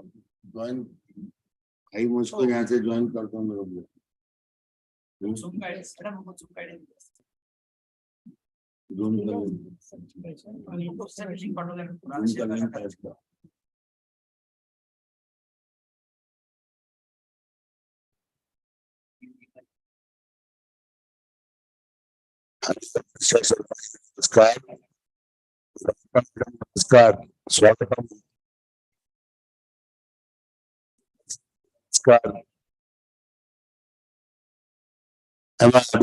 Join भाई मुझको यहाँ से ज्वाइन कर दो मेरे को। नमस्कार नमस्कार स्वागतम नमस्कार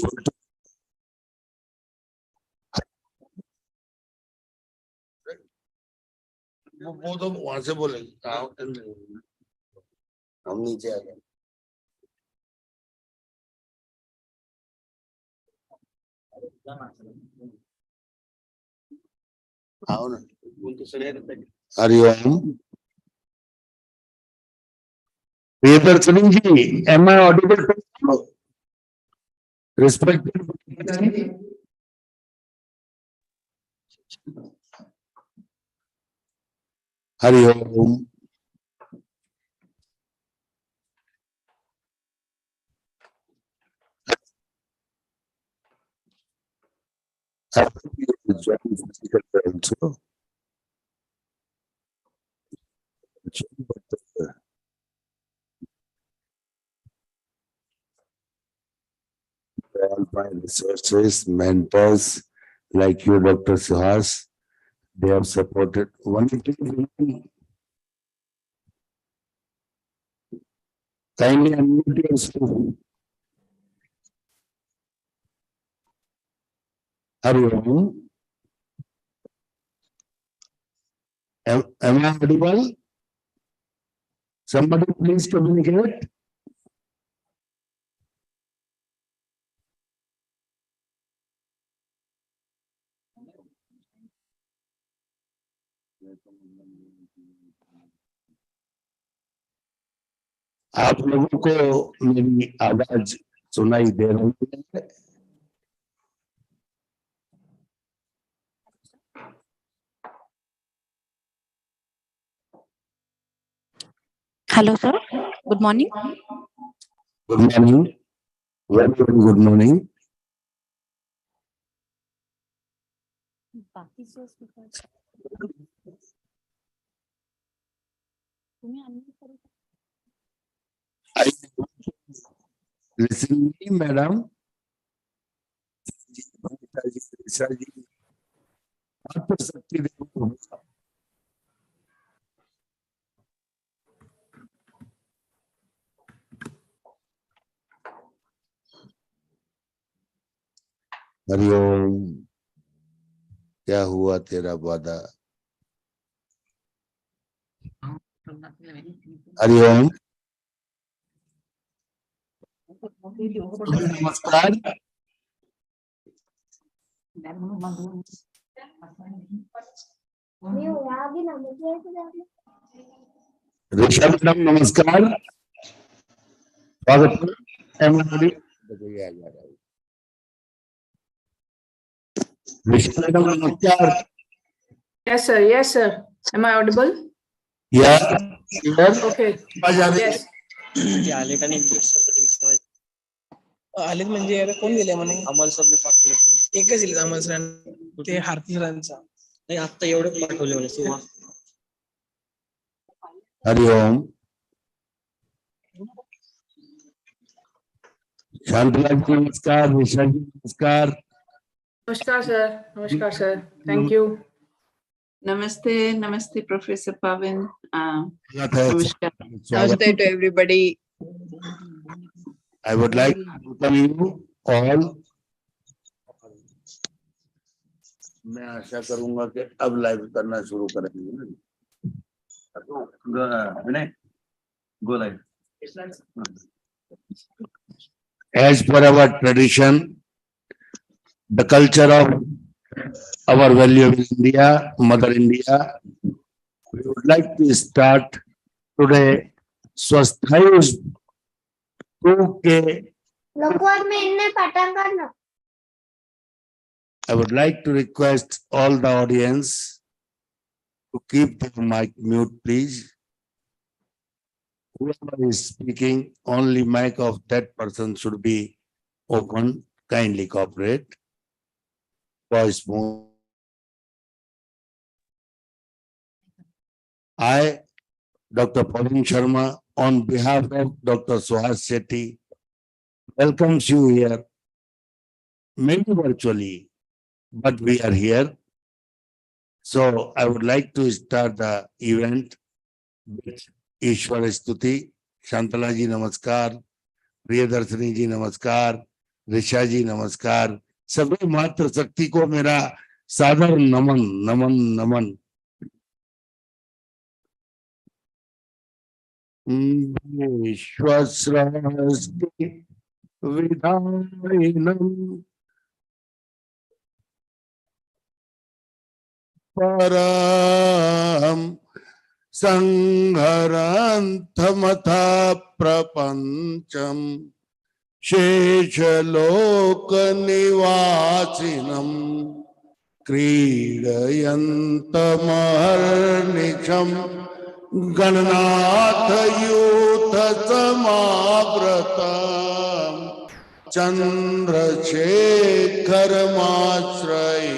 वो तो वहां से बोलेंगे हम नीचे आ गए। आओ ना Hariom Priyadarshini ji am I audible respected Hariom all my resources, mentors like you, Dr. Suhas, they have supported. One thing, kindly unmute yourself. Hariom. Am I audible? Somebody please communicate. आप लोगों को मेरी आवाज सुनाई दे रही है? Hello, sir. Good morning. Good morning. Very, very good morning. Listen me, madam. Hariom क्या हुआ तेरा वादा? हरिओम नमस्कार ऋषभ मैडम नमस्कार स्वागत ऋषभ मैडम नमस्कार Yes, sir. Yes, sir. Am I audible? Yeah. Okay. Yes. आलेत म्हणजे आता कोण गेले म्हणे अमोल सरने पाठवले एकच दिले अमोल सरांना ते हार्ती सरांचा नाही आता एवढे पाठवले म्हणजे हरिओम शांतलाल जी नमस्कार विशाल जी नमस्कार Namaskar, sir. Namaskar, sir. Thank you. Namaste, namaste, Professor Pavan. Namaskar. Namaste to everybody. I would like to welcome you all. मैं आशा करूंगा कि अब लाइव करना शुरू करेंगे। विनय, go live. As per our tradition, the culture of our valuable India, Mother India, we would like to start today Swasthayu 2K. I would like to request all the audience to keep their mic mute, please. whoever is speaking, only mic of that person should be open. Kindly cooperate. Voice move. I, Dr. Pauline Sharma, on behalf of Dr. Suhas Shetty, welcomes you here, maybe virtually, but we are here. So I would like to start the event with Ishwar Stuti. Shantala ji namaskar, Priyadarshini ji namaskar, ऋषा जी नमस्कार, सभी मात्र शक्ति को मेरा सादर नमन नमन नमन। विश्वस्रष्टि विधायिनम् परम संहरन्तमथा प्रपञ्चम् शेषलोकनिवासिनम् क्रीडयन्तमहर्निशम् गणनाथयूथसमावृतम् चन्द्रशेखरमाश्रये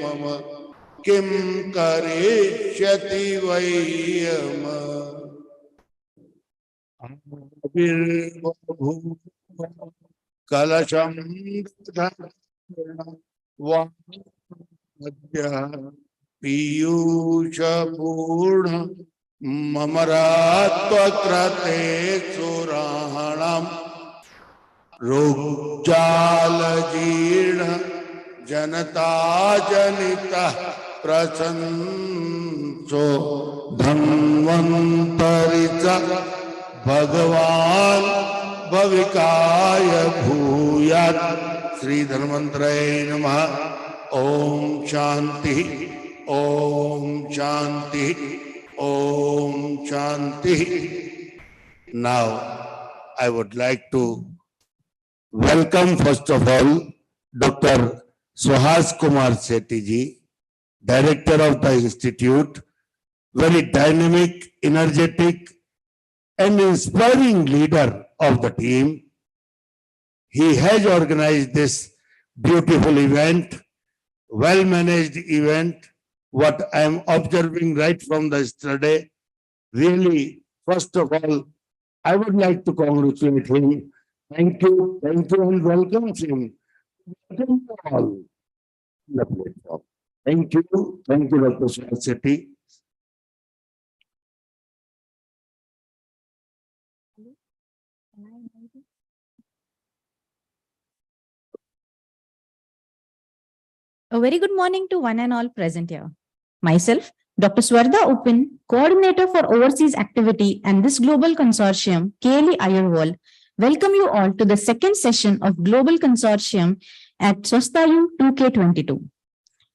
मम किं करिष्यति वै यम कलशं पीयूषपूर्ण ममरात्वक्रते सुराणाम् रोगजालजीर्ण जनता जनिता प्रशंसो धन्वन्तरिच भगवान भविकाय भूयात्। श्री धन्वन्तराय नमः। Om Shanti Om Shanti Om Shanti. Now I would like to welcome first of all Dr. Swasthayu Kumar Shetty ji, Director of the Institute, very dynamic, energetic and inspiring leader of the team. He has organized this beautiful event, well-managed event, what I am observing right from the yesterday. Really, first of all, I would like to congratulate him. Thank you, and welcome him. Welcome you all. The platform. Thank you, Dr. Shetty. A very good morning to one and all present here. Myself, Dr. Swasthayu, Coordinator for Overseas Activity and this Global Consortium, KLE Ayurwal, welcome you all to the second session of Global Consortium at Swasthayu 2K22.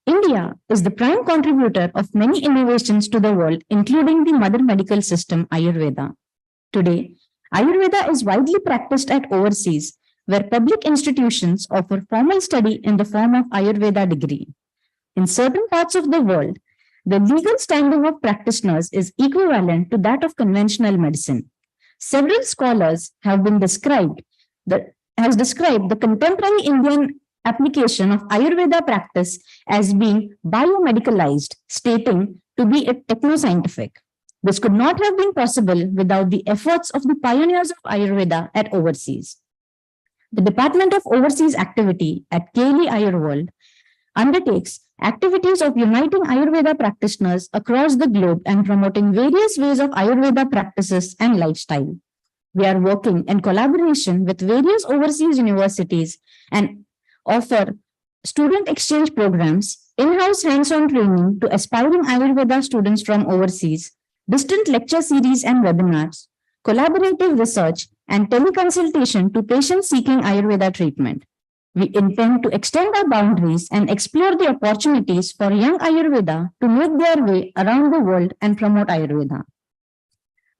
India is the prime contributor of many innovations to the world, including the mother medical system, Ayurveda. Today, Ayurveda is widely practiced at overseas, where public institutions offer formal study in the form of Ayurveda degree. In certain parts of the world, the legal standing of practitioners is equivalent to that of conventional medicine. Several scholars have described the contemporary Indian application of Ayurveda practice as being biomedicalized, stating to be technoscientific. This could not have been possible without the efforts of the pioneers of Ayurveda at overseas. The Department of Overseas Activity at KLE Ayurwal undertakes activities of uniting Ayurveda practitioners across the globe and promoting various ways of Ayurveda practices and lifestyle. We are working in collaboration with various overseas universities and offer student exchange programs, in-house hands-on training to aspiring Ayurveda students from overseas, distant lecture series and webinars, collaborative research, and teleconsultation to patients seeking Ayurveda treatment. We intend to extend our boundaries and explore the opportunities for young Ayurveda to make their way around the world and promote Ayurveda.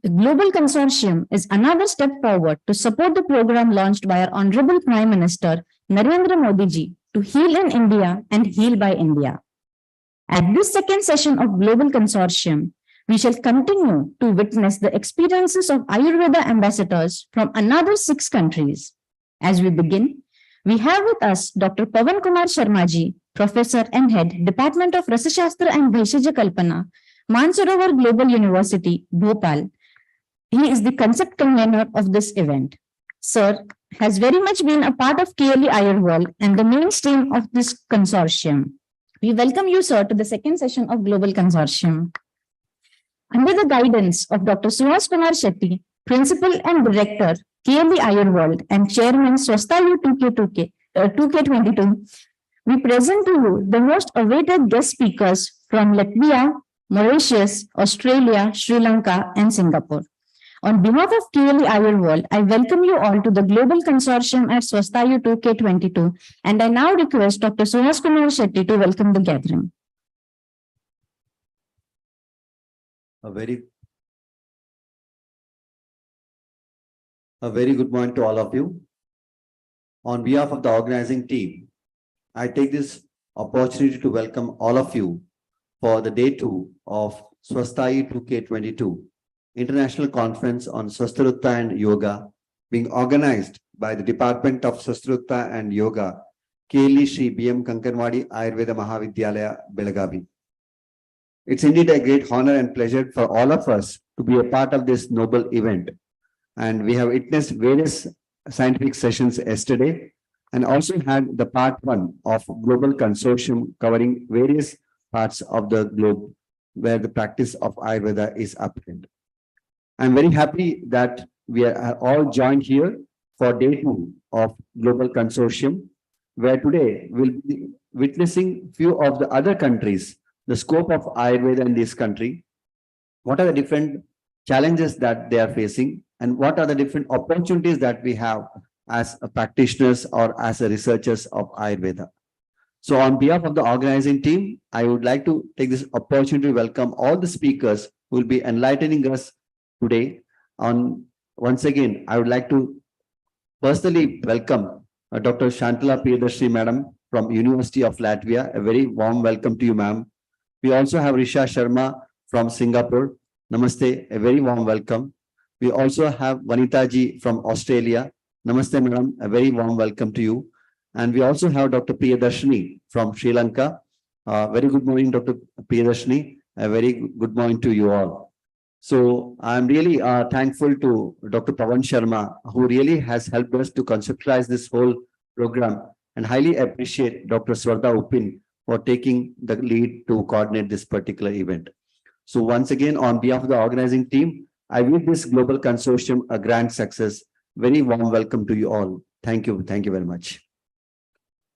The Global Consortium is another step forward to support the program launched by our Honorable Prime Minister Narendra Modi ji to heal in India and heal by India. At this second session of Global Consortium, We shall continue to witness the experiences of Ayurveda ambassadors from another 6 countries. As we begin, we have with us Dr. Pavan Kumar Sharma ji, Professor and Head, Department of Rasashastra and Bhaishajya Kalpana, Mansarovar Global University, Bhopal. He is the concept convener of this event. Sir has very much been a part of KLE Ayurveda and the mainstream of this consortium. We welcome you, sir, to the second session of Global Consortium. Under the guidance of Dr. Suhas Kumar Shetty, Principal and Director, KLE Ayurveda and Chairman Swasthayu 2K22, we present to you the most awaited guest speakers from Latvia, Mauritius, Australia, Sri Lanka, and Singapore. On behalf of KLE Ayurveda, I welcome you all to the Global Consortium at Swasthayu 2K22, and I now request Dr. Suhas Kumar Shetty to welcome the gathering. A very good morning to all of you. On behalf of the organizing team, I take this opportunity to welcome all of you for the day 2 of Swasthayu 2K22, International Conference on Swasthayutta and Yoga, being organized by the Department of Swasthayutta and Yoga, KLE Shri B.M. Kankanwadi Ayurveda Mahavidyalaya, Belagavi. It's indeed a great honor and pleasure for all of us to be a part of this noble event. And we have witnessed various scientific sessions yesterday and also had the part 1 of Global Consortium covering various parts of the globe where the practice of Ayurveda is upheld. I'm very happy that we are all joined here for day 2 of Global Consortium, where today we'll be witnessing few of the other countries, the scope of Ayurveda in this country, what are the different challenges that they are facing, and what are the different opportunities that we have as a practitioners or as a researchers of Ayurveda. So on behalf of the organizing team, I would like to take this opportunity to welcome all the speakers who will be enlightening us today. Once again, I would like to personally welcome Dr. Shantala Priyadarshini Madam from University of Latvia. A very warm welcome to you, ma'am. We also have Risha Sharma from Singapore. Namaste, a very warm welcome. We also have Vanita ji from Australia. Namaste, madam, a very warm welcome to you. And we also have Dr. Priyadarshini from Sri Lanka. Very good morning, Dr. Priyadarshini. A very good morning to you all. So I'm really thankful to Dr. Pavan Sharma, who really has helped us to conceptualize this whole program, and highly appreciate Dr. Swasthayu Upin for taking the lead to coordinate this particular event. So once again, on behalf of the organizing team, I wish this Global Consortium a grand success. Very warm welcome to you all. Thank you. Thank you very much.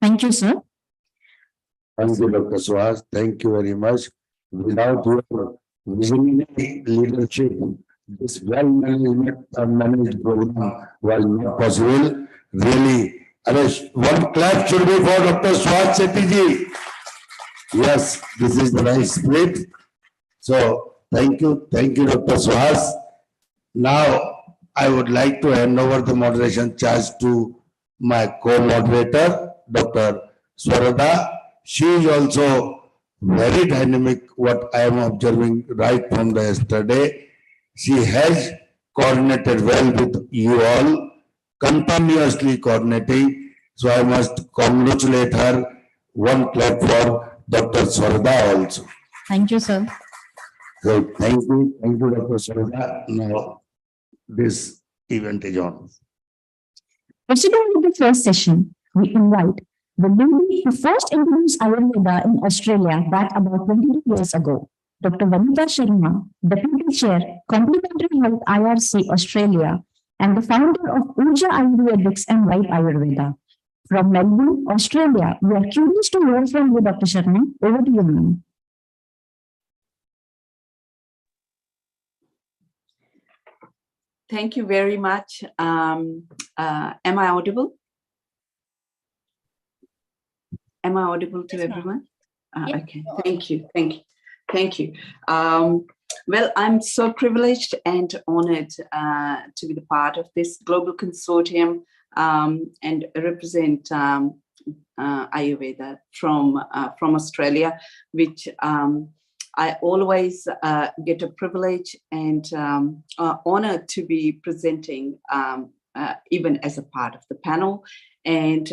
Thank you, sir. Thank you, Dr. Suhas. Thank you very much. Without your visionary leadership, this well-managed program was not possible. Really, one clap should be for Dr. Suhas Shetty ji. Yes, this is the right spirit. So, thank you, Dr. Suhas. Now, I would like to hand over the moderation charge to my co-moderator, Dr. Swarada. She is also very dynamic, what I am observing right from the yesterday. She has coordinated well with you all, continuously coordinating. So I must congratulate her. One clap for Dr. Swarada also. Thank you, sir. So thank you, Dr. Swarada. Now this event is on. Proceeding with the first session, we invite the lady who first introduced Ayurveda in Australia back about 22 years ago, Dr. Vanita Sharma, Deputy Chair, Complementary Health IRC Australia, and the founder of Urja Ayurvedics and White Ayurveda. From Melbourne, Australia, we are curious to hear from you, Dr. Sharma. Over to you, ma'am. Thank you very much. Am I audible? Am I audible to everyone? Okay, thank you. Well, I'm so privileged and honored to be the part of this global consortium and represent Ayurveda from Australia, which I always get a privilege and honor to be presenting even as a part of the panel. And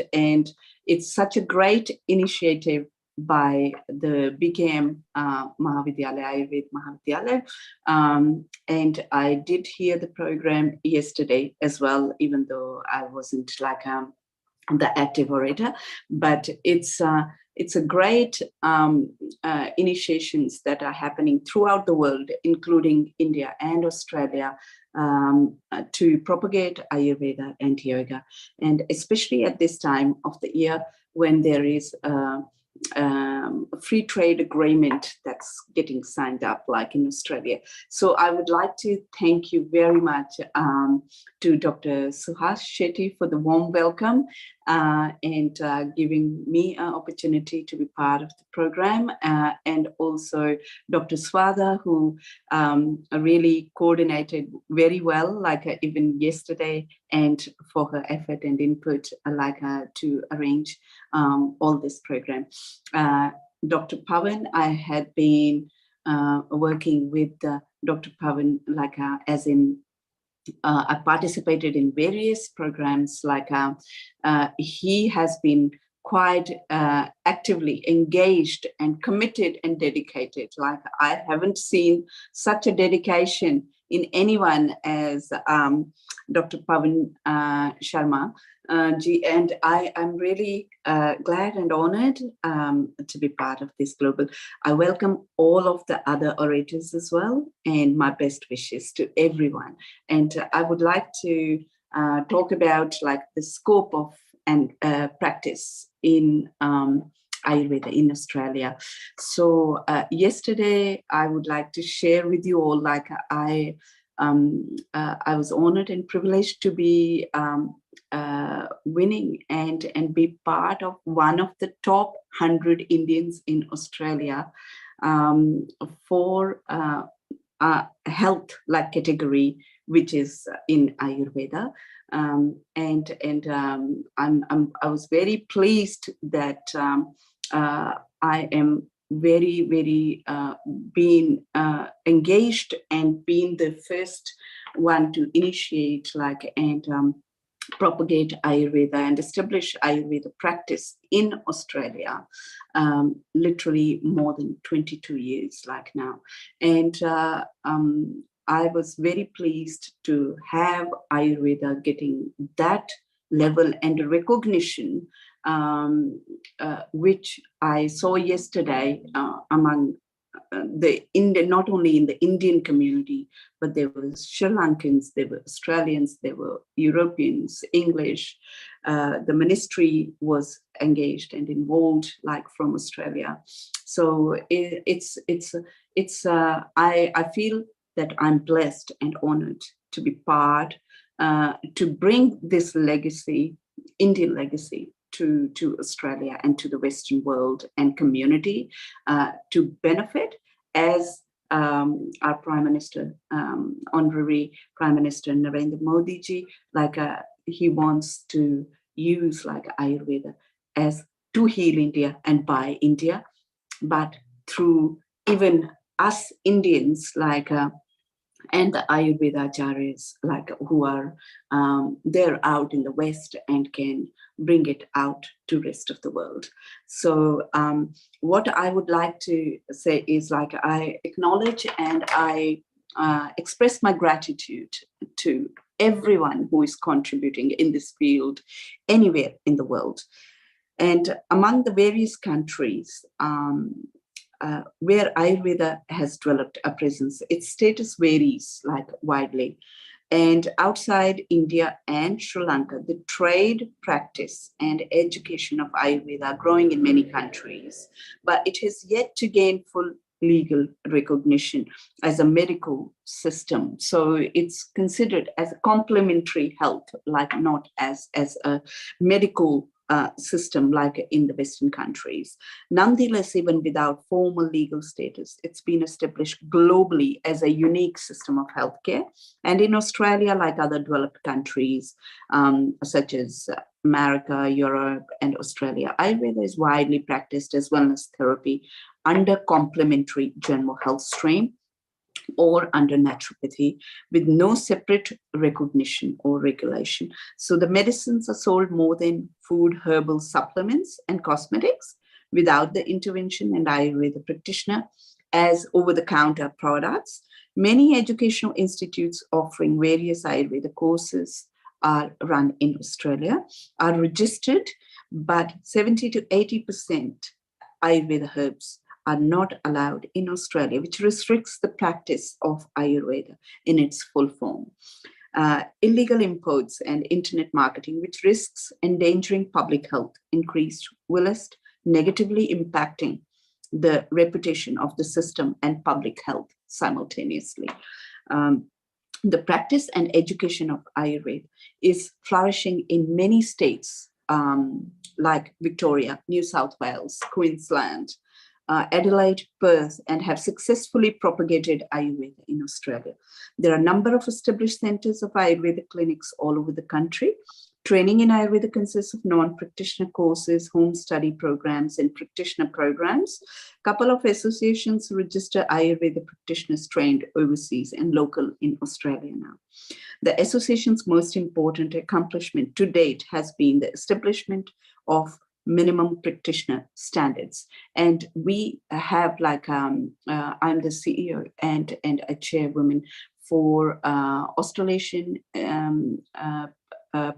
it's such a great initiative by the BKM Mahavidyalaya, Ayurveda Mahavidyalaya. And I did hear the program yesterday as well, even though I wasn't like the active orator, but it's a great initiations that are happening throughout the world, including India and Australia, to propagate Ayurveda and yoga. And especially at this time of the year when there is a free trade agreement that's getting signed up, like in Australia. So I would like to thank you very much to Dr. Suhas Shetty for the warm welcome and giving me an opportunity to be part of the program, and also Dr. Swasthayu, who really coordinated very well, like even yesterday, and for her effort and input, to arrange all this program. Dr. Pavan, I had been working with Dr. Pavan, as in I participated in various programs, he has been quite actively engaged and committed and dedicated. Like I haven't seen such a dedication in anyone as Dr. Pavan Sharma ji, and I am really glad and honored to be part of this global. I welcome all of the other orators as well, and my best wishes to everyone. And I would like to talk about the scope of and practice in Ayurveda in Australia. So yesterday, I would like to share with you all, I was honored and privileged to be winning and be part of one of the top 100 Indians in Australia for health category, which is in Ayurveda. I was very pleased that I am very, very being engaged and being the first one to initiate and propagate Ayurveda and establish Ayurveda practice in Australia, literally more than 22 years now. And I was very pleased to have Ayurveda getting that level and recognition, which I saw yesterday among the Indian, not only in the Indian community, but there were Sri Lankans, there were Australians, there were Europeans, English. The ministry was engaged and involved, from Australia. So I feel that I'm blessed and honored to be part, to bring this legacy, Indian legacy, to Australia and to the Western world and community, to benefit as our Prime Minister, Honorary Prime Minister Narendra Modi ji, he wants to use Ayurveda as to heal India and by India, but through even us Indians, and the Ayurveda acharyas, who are they're out in the West and can bring it out to rest of the world. So what I would like to say is I acknowledge and I express my gratitude to everyone who is contributing in this field anywhere in the world. And among the various countries, where Ayurveda has developed a presence, its status varies widely. And outside India and Sri Lanka, the trade, practice, and education of Ayurveda are growing in many countries, but it has yet to gain full legal recognition as a medical system. So it's considered as a complementary health, not as a medical system like in the Western countries. Nonetheless, even without formal legal status, it's been established globally as a unique system of healthcare. And in Australia, like other developed countries, such as America, Europe, and Australia, Ayurveda is widely practiced as wellness therapy under complementary general health stream or under naturopathy with no separate recognition or regulation. So the medicines are sold more than food, herbal supplements, and cosmetics without the intervention and Ayurveda practitioner as over-the-counter products. Many educational institutes offering various Ayurveda courses are run in Australia, are registered, but 70 to 80% Ayurveda herbs are not allowed in Australia, which restricts the practice of Ayurveda in its full form. Illegal imports and internet marketing, which risks endangering public health, increased whilst negatively impacting the reputation of the system and public health simultaneously. The practice and education of Ayurveda is flourishing in many states like Victoria, New South Wales, Queensland, Adelaide, Perth, and have successfully propagated Ayurveda in Australia. There are a number of established centers of Ayurveda clinics all over the country. Training in Ayurveda consists of non-practitioner courses, home study programs, and practitioner programs. A couple of associations register Ayurveda practitioners trained overseas and local in Australia now. The association's most important accomplishment to date has been the establishment of minimum practitioner standards. And we have I'm the CEO and a chairwoman for Australasian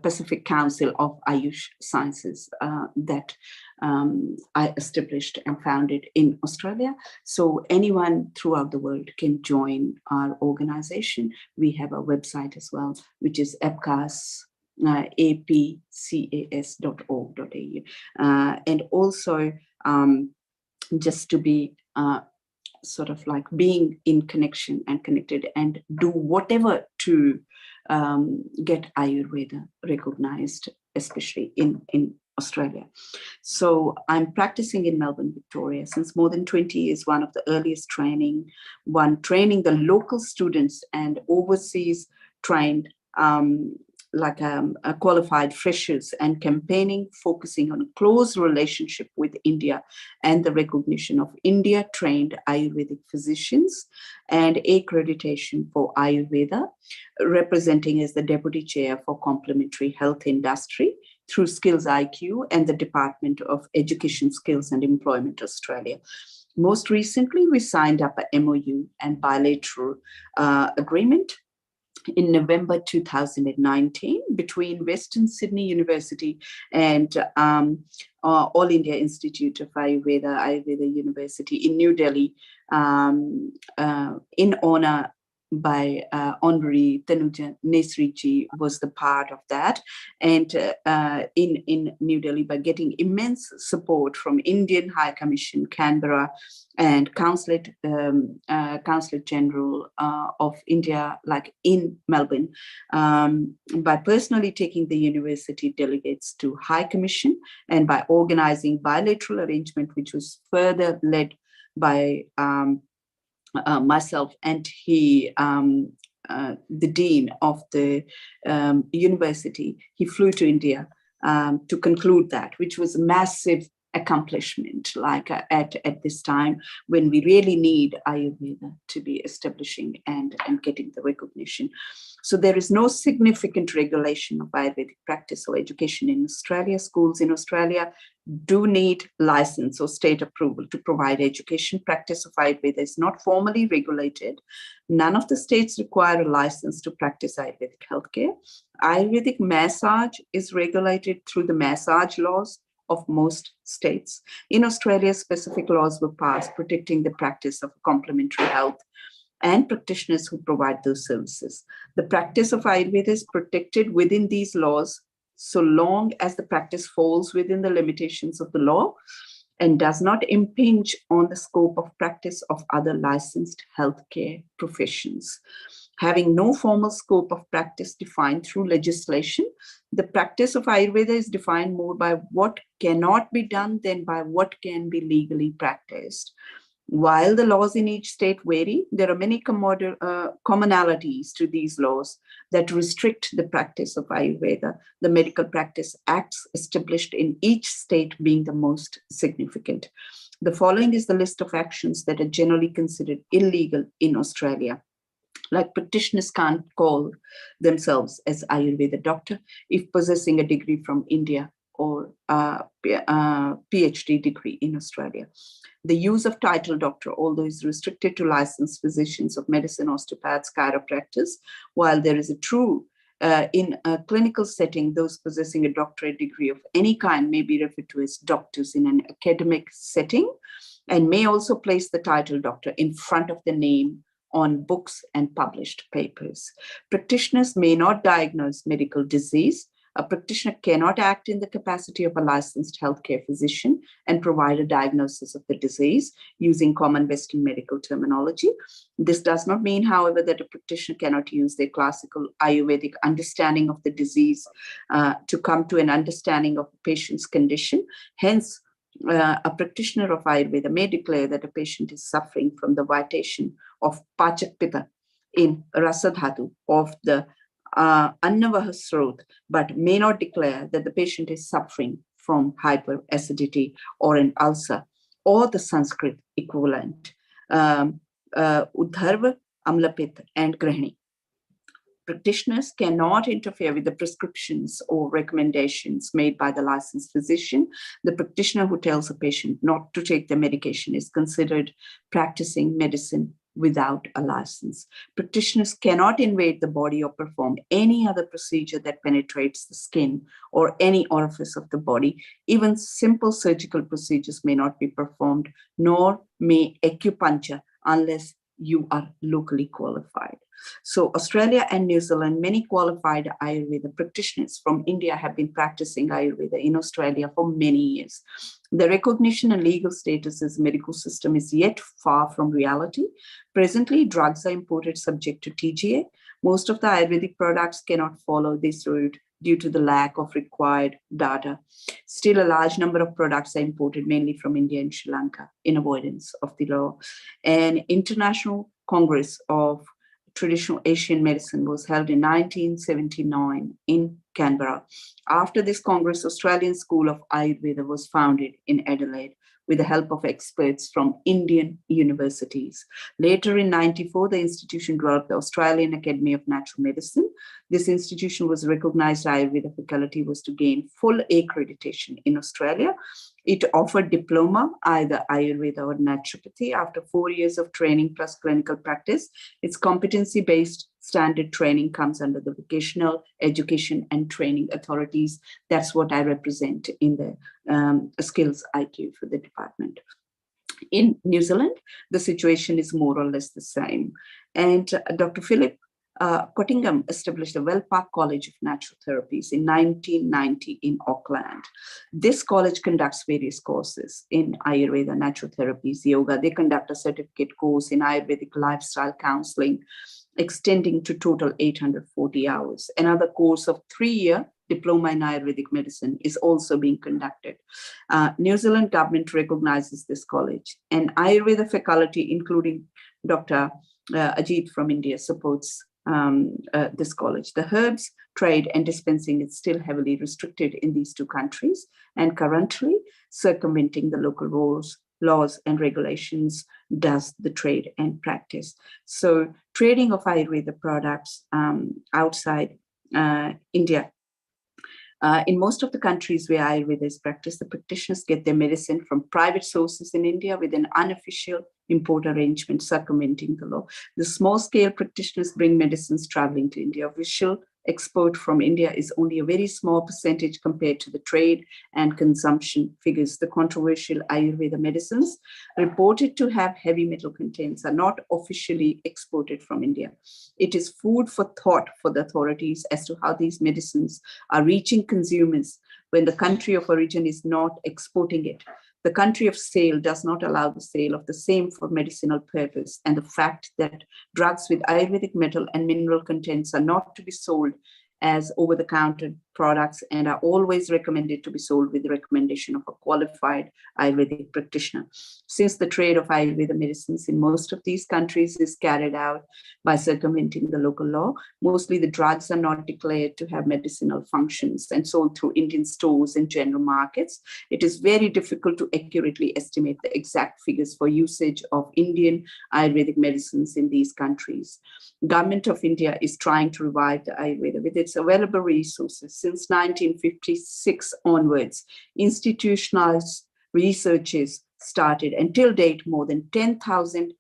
Pacific Council of Ayush Sciences that I established and founded in Australia. So anyone throughout the world can join our organization. We have a website as well, which is APCAS, apcas.org.au. And also just to be sort of like being in connection and connected and do whatever to get Ayurveda recognized, especially in Australia. So I'm practicing in Melbourne, Victoria since more than 20 years, one of the earliest training the local students and overseas trained qualified freshers, and campaigning focusing on a close relationship with India and the recognition of India-trained Ayurvedic physicians and accreditation for Ayurveda, representing as the Deputy Chair for Complementary Health Industry through Skills IQ and the Department of Education, Skills and Employment Australia. Most recently, we signed up a MOU and bilateral agreement in November 2019 between Western Sydney University and All India Institute of Ayurveda University in New Delhi, in honor by Honorary Tanuja Nesriji was the part of that. And in New Delhi, by getting immense support from Indian High Commission, Canberra, and Consulate General of India, like in Melbourne, by personally taking the university delegates to High Commission and by organizing bilateral arrangement, which was further led by myself and the dean of the university. He flew to India to conclude that, which was a massive accomplishment, at this time when we really need Ayurveda to be establishing and getting the recognition. So there is no significant regulation of Ayurvedic practice or education in Australia. Schools in Australia do need license or state approval to provide education. Practice of Ayurveda is not formally regulated. None of the states require a license to practice Ayurvedic healthcare. Ayurvedic massage is regulated through the massage laws of most states. In Australia, specific laws were passed protecting the practice of complementary health and practitioners who provide those services. The practice of Ayurveda is protected within these laws so long as the practice falls within the limitations of the law and does not impinge on the scope of practice of other licensed healthcare professions. Having no formal scope of practice defined through legislation, the practice of Ayurveda is defined more by what cannot be done than by what can be legally practiced. While the laws in each state vary, there are many commonalities to these laws that restrict the practice of Ayurveda, the medical practice acts established in each state being the most significant. The following is the list of actions that are generally considered illegal in Australia. Like practitioners can't call themselves as Ayurveda doctor if possessing a degree from India or a PhD degree in Australia. The use of title doctor, although is restricted to licensed physicians of medicine, osteopaths, chiropractors, while there is a true in a clinical setting, those possessing a doctorate degree of any kind may be referred to as doctors in an academic setting and may also place the title doctor in front of the name on books and published papers. Practitioners may not diagnose medical disease. A practitioner cannot act in the capacity of a licensed healthcare physician and provide a diagnosis of the disease using common Western medical terminology. This does not mean, however, that a practitioner cannot use their classical Ayurvedic understanding of the disease to come to an understanding of the patient's condition. Hence, a practitioner of Ayurveda may declare that a patient is suffering from the vitation of Pachak Pitta in Rasadhatu of the Annavaha Srot, but may not declare that the patient is suffering from hyperacidity or an ulcer or the Sanskrit equivalent, Udharva, Amlapit, and Grahini. Practitioners cannot interfere with the prescriptions or recommendations made by the licensed physician. The practitioner who tells a patient not to take the medication is considered practicing medicine without a license. Practitioners cannot invade the body or perform any other procedure that penetrates the skin or any orifice of the body. Even simple surgical procedures may not be performed, nor may acupuncture unless you are locally qualified. So Australia and New Zealand, many qualified Ayurveda practitioners from India have been practicing Ayurveda in Australia for many years. The recognition and legal status as a medical system is yet far from reality. Presently, drugs are imported subject to TGA. Most of the Ayurvedic products cannot follow this route due to the lack of required data. Still, a large number of products are imported mainly from India and Sri Lanka in avoidance of the law. An international Congress of Traditional Asian Medicine was held in 1979 in Canberra. After this Congress, Australian School of Ayurveda was founded in Adelaide with the help of experts from Indian universities. Later in 1994, the institution developed the Australian Academy of Natural Medicine. This institution was recognized Ayurveda faculty was to gain full accreditation in Australia. It offered diploma, either Ayurveda or naturopathy, after 4 years of training plus clinical practice. Its competency-based standard training comes under the Vocational Education and Training Authorities. That's what I represent in the skills IQ for the department. In New Zealand, the situation is more or less the same. And Dr. Philip Cottingham established the Wellpark College of Natural Therapies in 1990 in Auckland. This college conducts various courses in Ayurveda, natural therapies, yoga. They conduct a certificate course in Ayurvedic lifestyle counseling, extending to total 840 hours. Another course of 3-year diploma in Ayurvedic medicine is also being conducted. New Zealand government recognizes this college, and Ayurveda faculty, including Dr. Ajit from India, supports this college. The herbs trade and dispensing is still heavily restricted in these two countries, and currently circumventing the local laws and regulations does the trade and practice. So trading of Ayurveda products outside India. In most of the countries where Ayurveda is practiced, the practitioners get their medicine from private sources in India with an unofficial import arrangement circumventing the law. The small-scale practitioners bring medicines traveling to India. Official export from India is only a very small percentage compared to the trade and consumption figures. The controversial Ayurveda medicines reported to have heavy metal contents are not officially exported from India. It is food for thought for the authorities as to how these medicines are reaching consumers when the country of origin is not exporting it. The country of sale does not allow the sale of the same for medicinal purpose, and the fact that drugs with Ayurvedic metal and mineral contents are not to be sold as over-the-counter products and are always recommended to be sold with the recommendation of a qualified Ayurvedic practitioner. Since the trade of Ayurveda medicines in most of these countries is carried out by circumventing the local law, mostly the drugs are not declared to have medicinal functions and sold through Indian stores and general markets. It is very difficult to accurately estimate the exact figures for usage of Indian Ayurvedic medicines in these countries. Government of India is trying to revive the Ayurveda with its available resources. Since 1956 onwards, institutionalized researches started. Until date, more than 10,000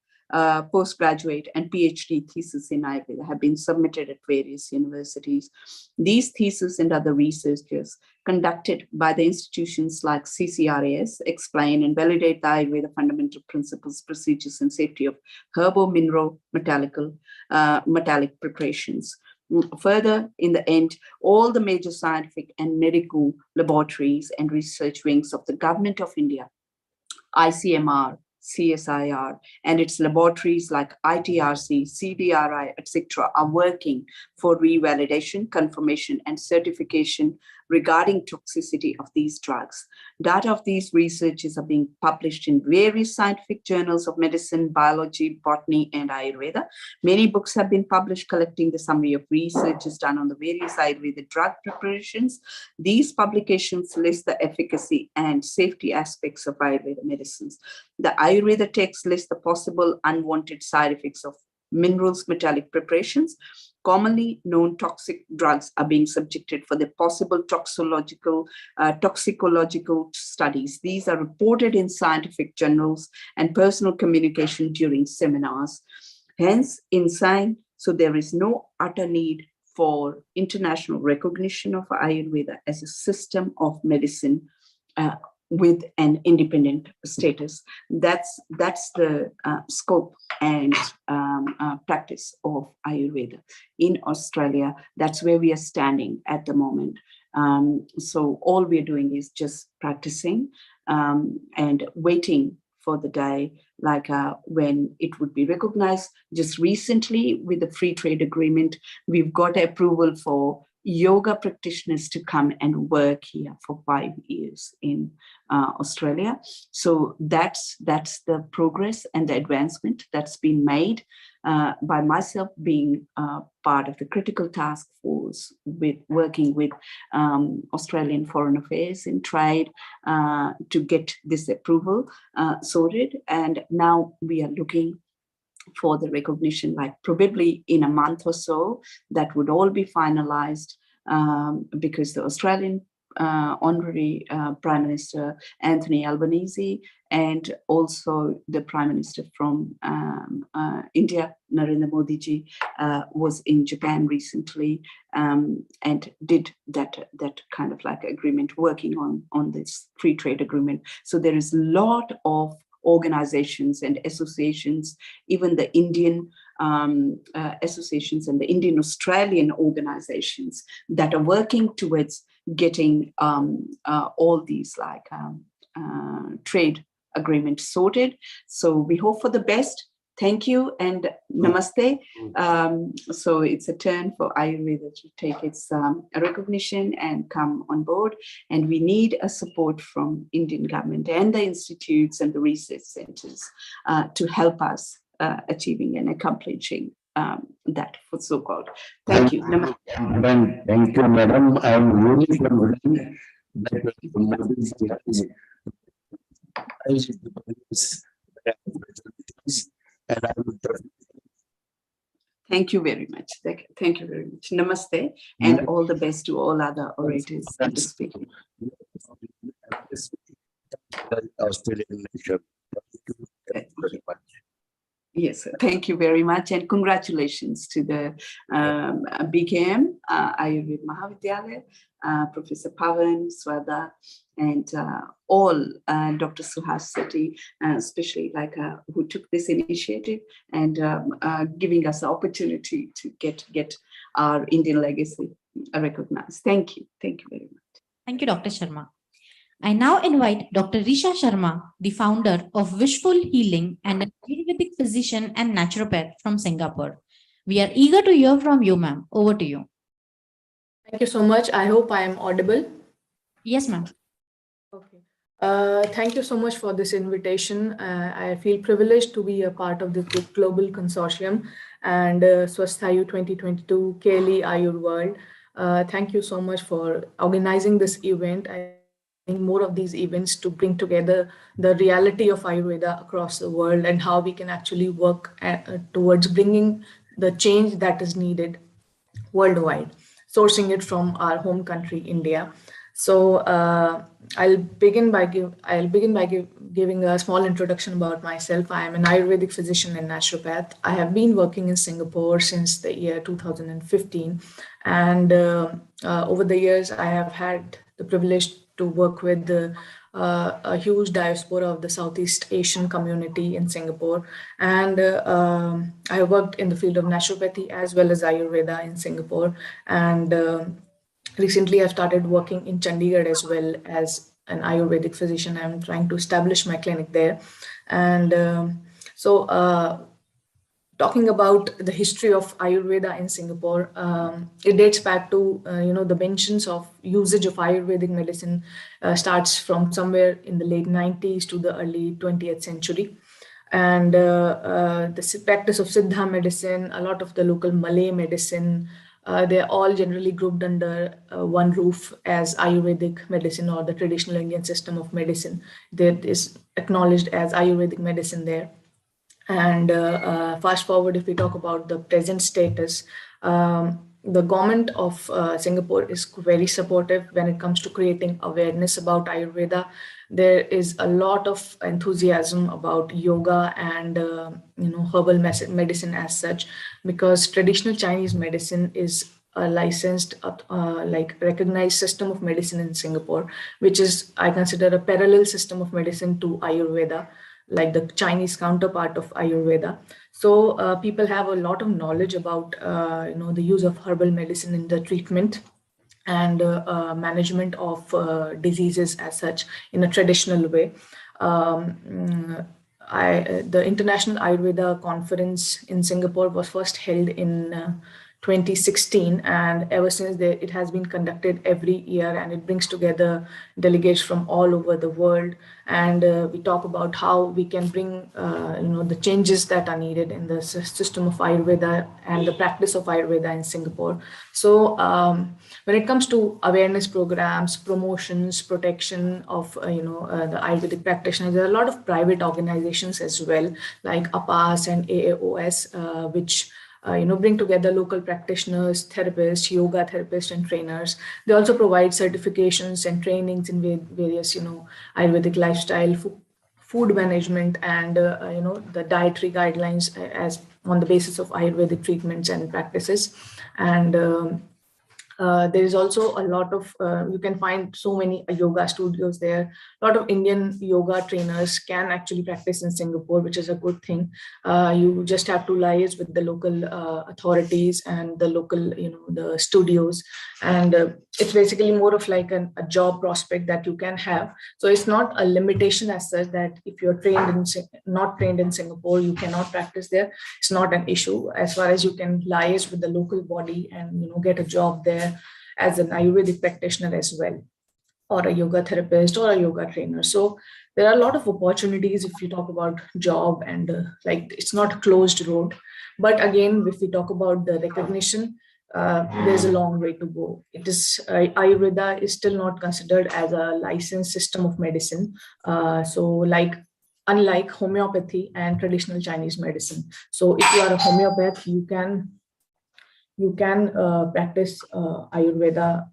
postgraduate and PhD theses in Ayurveda have been submitted at various universities. These theses and other researches conducted by the institutions like CCRAS explain and validate the Ayurveda fundamental principles, procedures, and safety of herbal, mineral, metallic preparations. Further, in the end, all the major scientific and medical laboratories and research wings of the Government of India, ICMR, CSIR, and its laboratories like ITRC, CDRI, etc., are working for revalidation, confirmation, and certification regarding toxicity of these drugs. Data of these researches are being published in various scientific journals of medicine, biology, botany, and Ayurveda. Many books have been published collecting the summary of researches done on the various Ayurveda drug preparations. These publications list the efficacy and safety aspects of Ayurveda medicines. The Ayurveda text lists the possible unwanted side effects of minerals, metallic preparations. Commonly known toxic drugs are being subjected for the possible toxicological studies. These are reported in scientific journals and personal communication during seminars. Hence, so there is no utter need for international recognition of Ayurveda as a system of medicine with an independent status. That's the scope and practice of Ayurveda in Australia. That's where we are standing at the moment. So all we're doing is just practicing and waiting for the day when it would be recognized. Just recently, with the free trade agreement, we've got approval for yoga practitioners to come and work here for 5 years in Australia. So that's the progress and the advancement that's been made by myself being part of the critical task force with working with Australian Foreign Affairs and Trade to get this approval sorted. And now we are looking for the recognition, like probably in a month or so, that would all be finalized because the Australian Honorary Prime Minister Anthony Albanese and also the Prime Minister from India, Narendra Modi ji, was in Japan recently and did that kind of like agreement, working on this free trade agreement. So there is a lot of organizations and associations, even the Indian associations and the Indian Australian organizations that are working towards getting all these trade agreements sorted. So we hope for the best. Thank you and namaste. So it's a turn for Ayurveda to take its recognition and come on board. And we need a support from Indian government and the institutes and the research centers to help us achieving and accomplishing that for so-called. Thank you. Namaste. Thank you, madam. I am really confident that and I will Thank you very much. Thank you very much. Namaste and all the best to all other orators and speaking. Australian nation. Thank you very much. Yes, thank you very much, and congratulations to the BKM, Ayurveda Mahavidyalaya, Professor Pavan, Swada, and all Dr. Swasthayu, especially who took this initiative and giving us the opportunity to get our Indian legacy recognized. Thank you very much. Thank you, Dr. Sharma. I now invite Dr. Risha Sharma, the founder of Wishful Healing and an Ayurvedic physician and naturopath from Singapore. We are eager to hear from you, ma'am. Over to you. Thank you so much. I hope I am audible. Yes, ma'am. Okay. Thank you so much for this invitation. I feel privileged to be a part of the global consortium and Swasthayu 2022 Keli Ayur World. Thank you so much for organizing this event. I think more of these events to bring together the reality of Ayurveda across the world and how we can actually work towards bringing the change that is needed worldwide, sourcing it from our home country, India. So I'll begin by giving a small introduction about myself. I am an Ayurvedic physician and naturopath. I have been working in Singapore since the year 2015, and over the years I have had the privilege to work with a huge diaspora of the Southeast Asian community in Singapore. And I worked in the field of naturopathy as well as Ayurveda in Singapore. And recently I've started working in Chandigarh as well as an Ayurvedic physician. I'm trying to establish my clinic there. And talking about the history of Ayurveda in Singapore, it dates back to the mentions of usage of Ayurvedic medicine starts from somewhere in the late 90s to the early 20th century. And the practice of Siddha medicine, a lot of the local Malay medicine, they're all generally grouped under one roof as Ayurvedic medicine or the traditional Indian system of medicine. That is acknowledged as Ayurvedic medicine there. And fast forward, if we talk about the present status, the government of Singapore is very supportive when it comes to creating awareness about Ayurveda. There is a lot of enthusiasm about yoga and herbal medicine as such, because traditional Chinese medicine is a licensed, recognized system of medicine in Singapore, which is, I consider, a parallel system of medicine to Ayurveda, like the Chinese counterpart of Ayurveda. So people have a lot of knowledge about the use of herbal medicine in the treatment and management of diseases as such in a traditional way. The International Ayurveda Conference in Singapore was first held in 2016, and ever since it has been conducted every year, and it brings together delegates from all over the world. And we talk about how we can bring the changes that are needed in the system of Ayurveda and the practice of Ayurveda in Singapore. So when it comes to awareness programs, promotions, protection of the Ayurvedic practitioners, there are a lot of private organizations as well, like APAS and AAOS, which bring together local practitioners, therapists, yoga therapists, and trainers. They also provide certifications and trainings in various, Ayurvedic lifestyle, food management, and the dietary guidelines as on the basis of Ayurvedic treatments and practices. And there is also a lot of, you can find so many yoga studios there. A lot of Indian yoga trainers can actually practice in Singapore, which is a good thing. You just have to liaise with the local authorities and the local, the studios. And it's basically more of like a job prospect that you can have. So it's not a limitation as such that if you're not trained in Singapore, you cannot practice there. It's not an issue as far as you can liaise with the local body and get a job there as an Ayurvedic practitioner as well, or a yoga therapist or a yoga trainer. So there are a lot of opportunities if you talk about job, and it's not a closed road. But again, if we talk about the recognition, there's a long way to go. It is Ayurveda is still not considered as a licensed system of medicine. Unlike homeopathy and traditional Chinese medicine. So if you are a homeopath, you can practice Ayurveda.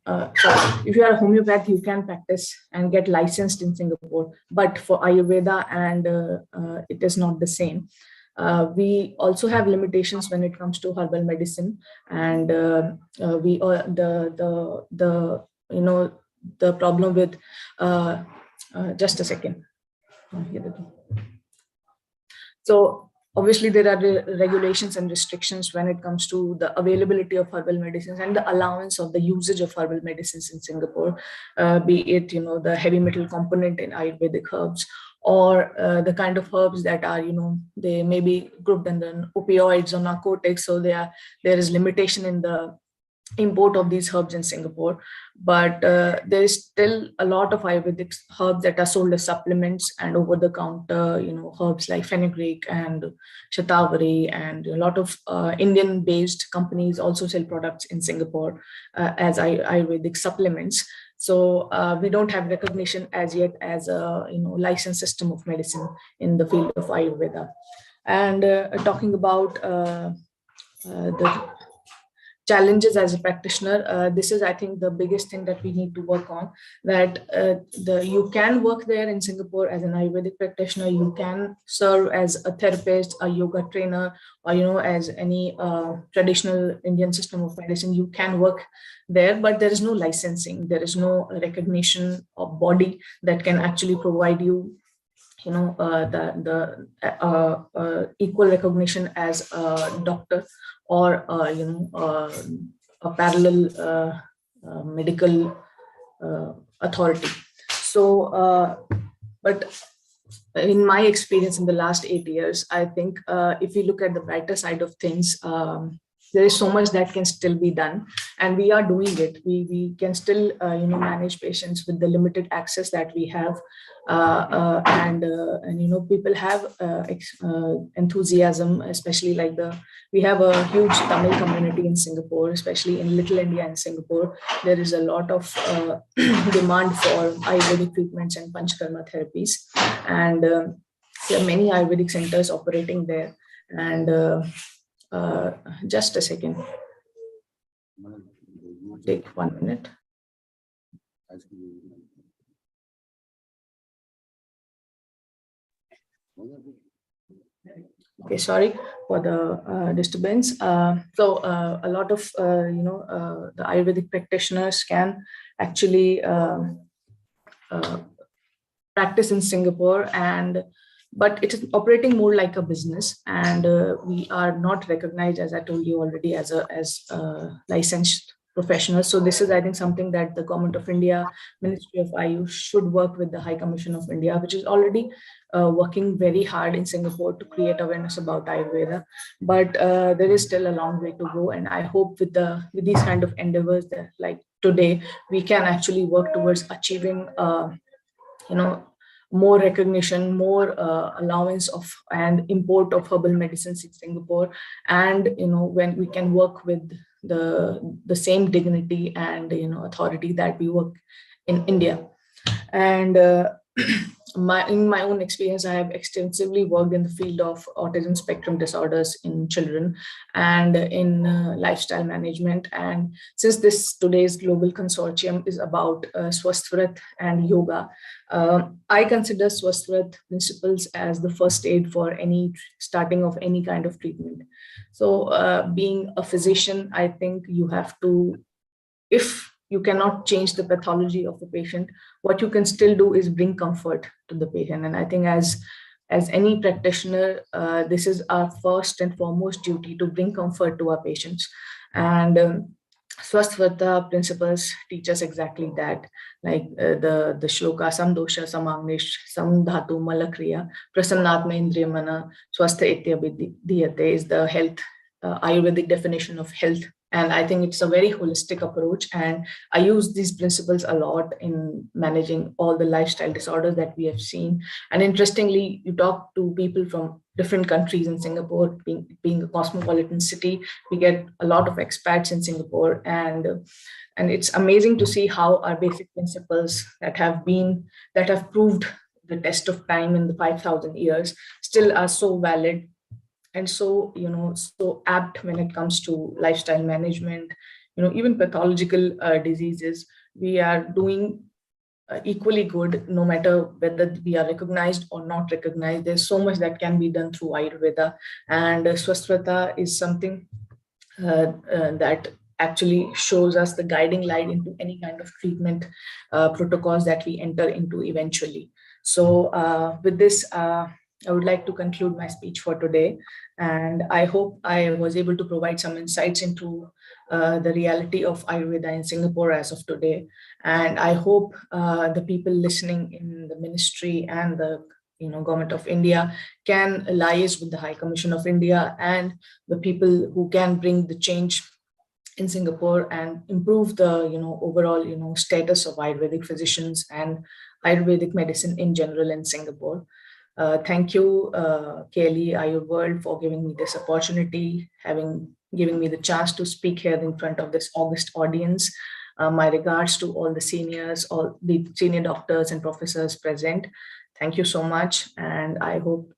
If you are a homeopath, you can practice and get licensed in Singapore. But for Ayurveda, and it is not the same. We also have limitations when it comes to herbal medicine, and the problem with just a second. So obviously there are regulations and restrictions when it comes to the availability of herbal medicines and the allowance of the usage of herbal medicines in Singapore, be it, the heavy metal component in Ayurvedic herbs, or the kind of herbs that are, they may be grouped under opioids or narcotics. So there is limitation in the import of these herbs in Singapore, but there is still a lot of Ayurvedic herbs that are sold as supplements and over-the-counter, herbs like fenugreek and shatavari, and a lot of Indian-based companies also sell products in Singapore as Ayurvedic supplements. So we don't have recognition as yet as a licensed system of medicine in the field of Ayurveda. And talking about the challenges as a practitioner, this is, I think, the biggest thing that we need to work on, that you can work there in Singapore as an Ayurvedic practitioner, you can serve as a therapist, a yoga trainer, or as any traditional Indian system of medicine, you can work there, but there is no licensing, there is no recognition of body that can actually provide you the equal recognition as a doctor, or a parallel medical authority. So, but in my experience in the last 8 years, I think if you look at the brighter side of things, there is so much that can still be done, and we are doing it. We can still manage patients with the limited access that we have, and people have enthusiasm, especially like we have a huge Tamil community in Singapore, especially in Little India and Singapore. There is a lot of demand for Ayurvedic treatments and Panchakarma therapies, and there are many Ayurvedic centers operating there. And just a second, take 1 minute. Okay, sorry for the disturbance. So a lot of the Ayurvedic practitioners can actually practice in Singapore, but it is operating more like a business, and we are not recognized, as I told you already, as licensed professionals. So this is, I think, something that the Government of India, Ministry of Ayush should work with the High Commission of India, which is already working very hard in Singapore to create awareness about Ayurveda. But there is still a long way to go, and I hope with these kind of endeavors that, like today, we can actually work towards achieving more recognition, more allowance of and import of herbal medicines in Singapore, and when we can work with the same dignity and authority that we work in India. And in my own experience, I have extensively worked in the field of autism spectrum disorders in children and in lifestyle management. And since today's global consortium is about Swasthayu and yoga, I consider Swasthayu principles as the first aid for any starting of any kind of treatment. So being a physician, I think you have to, if you cannot change the pathology of the patient, what you can still do is bring comfort to the patient. And I think as any practitioner, this is our first and foremost duty, to bring comfort to our patients. And Swasthayu principles teach us exactly that, like the shloka, sam dosha, samagnish, sam dhatu, malakriya, prasannatma indriyamana, swastha itya vidhyate is the health, Ayurvedic definition of health. And I think it's a very holistic approach. And I use these principles a lot in managing all the lifestyle disorders that we have seen. And interestingly, you talk to people from different countries in Singapore, being a cosmopolitan city, we get a lot of expats in Singapore. And it's amazing to see how our basic principles that have proved the test of time in the 5,000 years still are so valid and so so apt when it comes to lifestyle management, even pathological diseases. We are doing equally good, no matter whether we are recognized or not recognized. There's so much that can be done through Ayurveda, and Swasthayu is something that actually shows us the guiding light into any kind of treatment protocols that we enter into eventually. So with this, I would like to conclude my speech for today. And I hope I was able to provide some insights into the reality of Ayurveda in Singapore as of today. And I hope the people listening in the ministry and the government of India can liaise with the High Commission of India and the people who can bring the change in Singapore and improve the overall status of Ayurvedic physicians and Ayurvedic medicine in general in Singapore. Thank you, Kelly Ayur World, for giving me this opportunity, giving me the chance to speak here in front of this august audience. My regards to all the seniors, all the senior doctors and professors present. Thank you so much, and I hope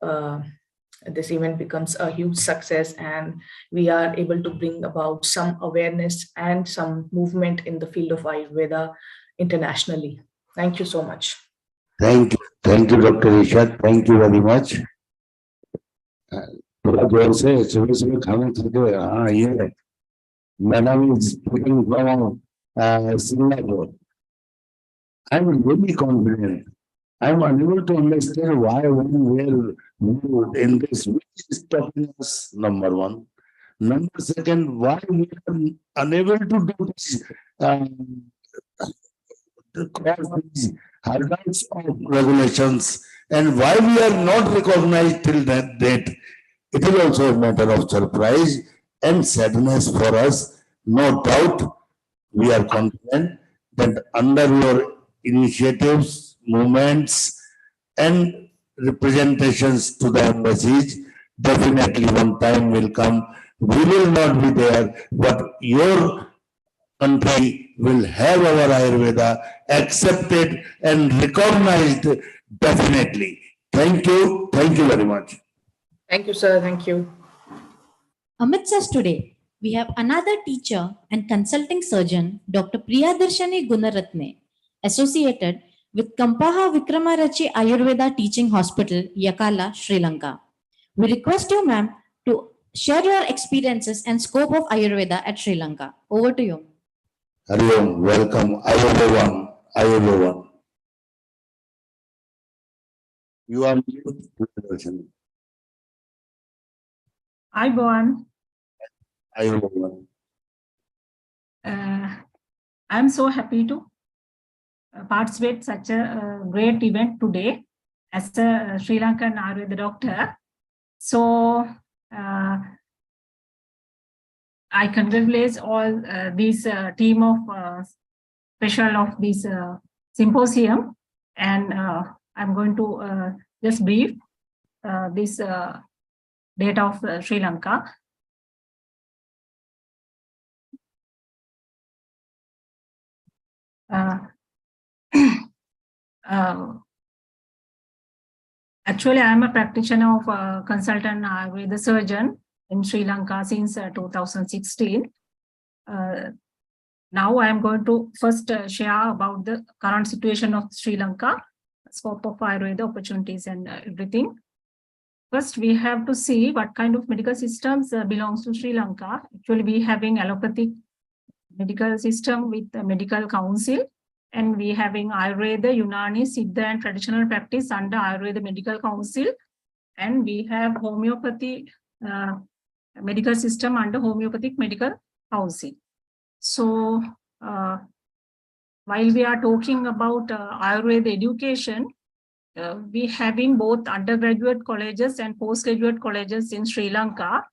this event becomes a huge success and we are able to bring about some awareness and some movement in the field of Ayurveda internationally. Thank you so much. Thank you, Dr. Ishad. Thank you very much. थोड़ा जोर से सुबह सुबह खाना खाते हाँ ये madam is speaking from Singapore. I'm really confident. I'm unable to understand why we were in this, which is stopping us, number one. Number second, why we are unable to do this, cross these hurdles of regulations, and why we are not recognized till that date. It is also a matter of surprise and sadness for us. No doubt, we are confident that under your initiatives, movements, and representations to the embassies, definitely one time will come. We will not be there, but your country will have our Ayurveda accepted and recognized definitely. Thank you. Thank you very much. Thank you, sir. Thank you. Amidst us today, we have another teacher and consulting surgeon, Dr. Priyadarshini Gunaratne, associated with Kampaha Vikramarachi Ayurveda Teaching Hospital, Yakala, Sri Lanka. We request you, ma'am, to share your experiences and scope of Ayurveda at Sri Lanka. Over to you. Hari Om, welcome. Ayurveda. Ayurveda. You are mute. Ayurveda. Ayurveda. I'm so happy to participate such a great event today as a Sri Lankan Ayurveda doctor. So I congratulate all this team of special of this symposium, and I'm going to just brief this data of Sri Lanka. Actually, I'm a practitioner of consultant Ayurveda surgeon in Sri Lanka since 2016. Now I'm going to first share about the current situation of Sri Lanka, scope of Ayurveda opportunities and everything. First, we have to see what kind of medical systems belongs to Sri Lanka. Actually, we having allopathic medical system with the medical council, and we having Ayurveda, Unani, Siddha and traditional practice under Ayurveda Medical Council, and we have homeopathy medical system under Homeopathic Medical Council. So while we are talking about Ayurveda education, we having both undergraduate colleges and postgraduate colleges in Sri Lanka,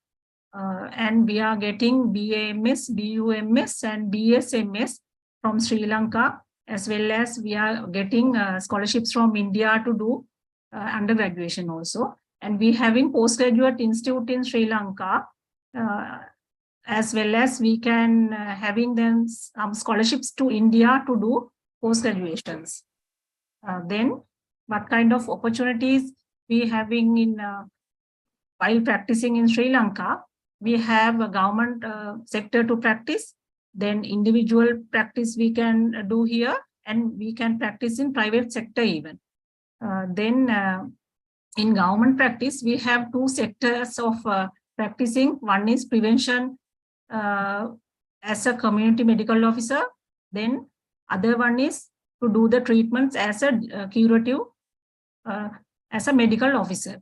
and we are getting BAMS, BUMS and BSMS from Sri Lanka, as well as we are getting scholarships from India to do undergraduation also. And we having postgraduate institute in Sri Lanka, as well as we can having them some scholarships to India to do post-graduations. Then what kind of opportunities we having in while practicing in Sri Lanka? We have a government sector to practice, then individual practice we can do here, and we can practice in private sector even. Then in government practice, we have two sectors of practicing. One is prevention as a community medical officer. Then other one is to do the treatments as a curative as a medical officer.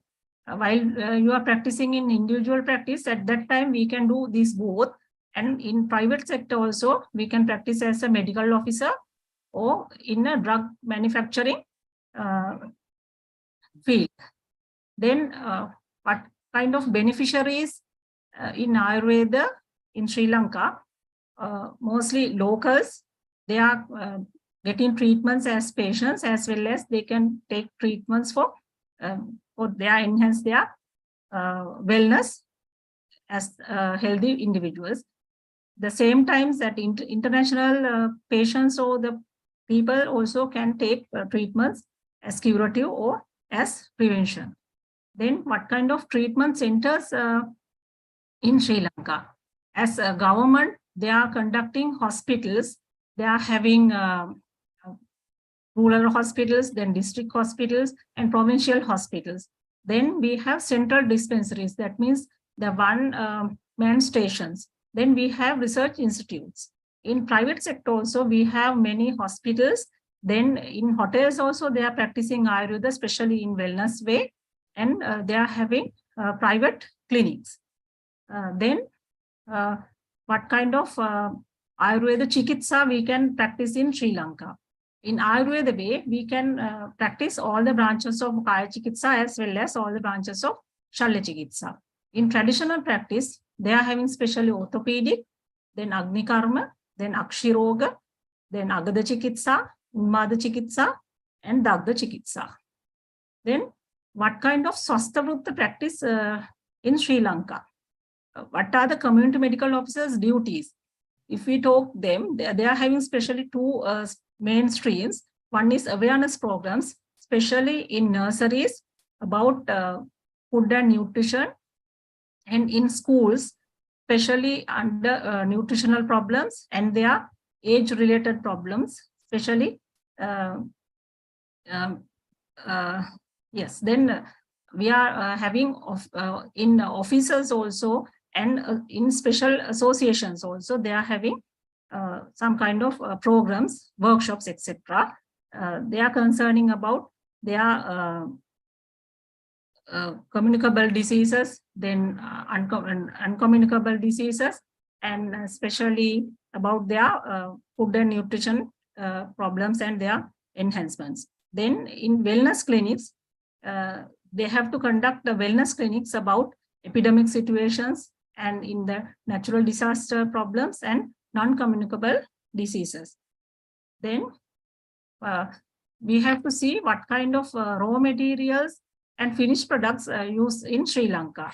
while you are practicing in individual practice, at that time we can do these both. And in private sector also, we can practice as a medical officer or in a drug manufacturing field. Then what kind of beneficiaries in Ayurveda in Sri Lanka? Mostly locals, they are getting treatments as patients, as well as they can take treatments for their enhance their wellness as healthy individuals. The same times that international patients or the people also can take treatments as curative or as prevention. Then what kind of treatment centers in Sri Lanka? As a government, they are conducting hospitals. They are having rural hospitals, then district hospitals and provincial hospitals. Then we have central dispensaries. That means the one-man stations. Then we have research institutes. In private sector also, we have many hospitals. Then in hotels also, they are practicing Ayurveda, especially in wellness way. And they are having private clinics. Then what kind of Ayurveda Chikitsa we can practice in Sri Lanka? In Ayurveda way, we can practice all the branches of Kaya Chikitsa as well as all the branches of Shalya Chikitsa. In traditional practice, they are having specially orthopedic, then Agni Karma, then Akshiroga, then Agada Chikitsa, Unmada Chikitsa, and Dagda Chikitsa. Then what kind of Swasthavrutta practice in Sri Lanka? What are the community medical officers' duties? If we talk them, they are having specially two main streams. One is awareness programs, especially in nurseries about food and nutrition, and in schools, especially under nutritional problems and their age-related problems, especially yes. Then we are having in offices also, and in special associations also, they are having some kind of programs, workshops, etc. They are concerning about their communicable diseases, then uncommunicable diseases, and especially about their food and nutrition problems and their enhancements. Then in wellness clinics, they have to conduct the wellness clinics about epidemic situations and in the natural disaster problems and non-communicable diseases. Then we have to see what kind of raw materials and finished products used in Sri Lanka.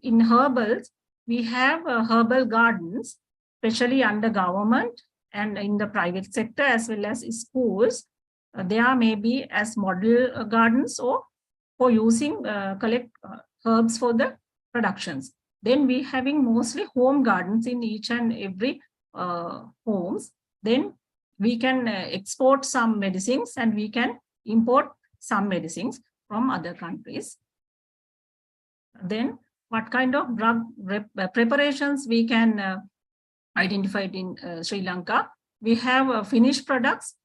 In herbals, we have herbal gardens, especially under government and in the private sector as well as schools. They are maybe as model gardens or for using collect herbs for the productions. Then we having mostly home gardens in each and every homes. Then we can export some medicines and we can import some medicines from other countries. Then what kind of drug preparations we can identify in Sri Lanka? We have finished products.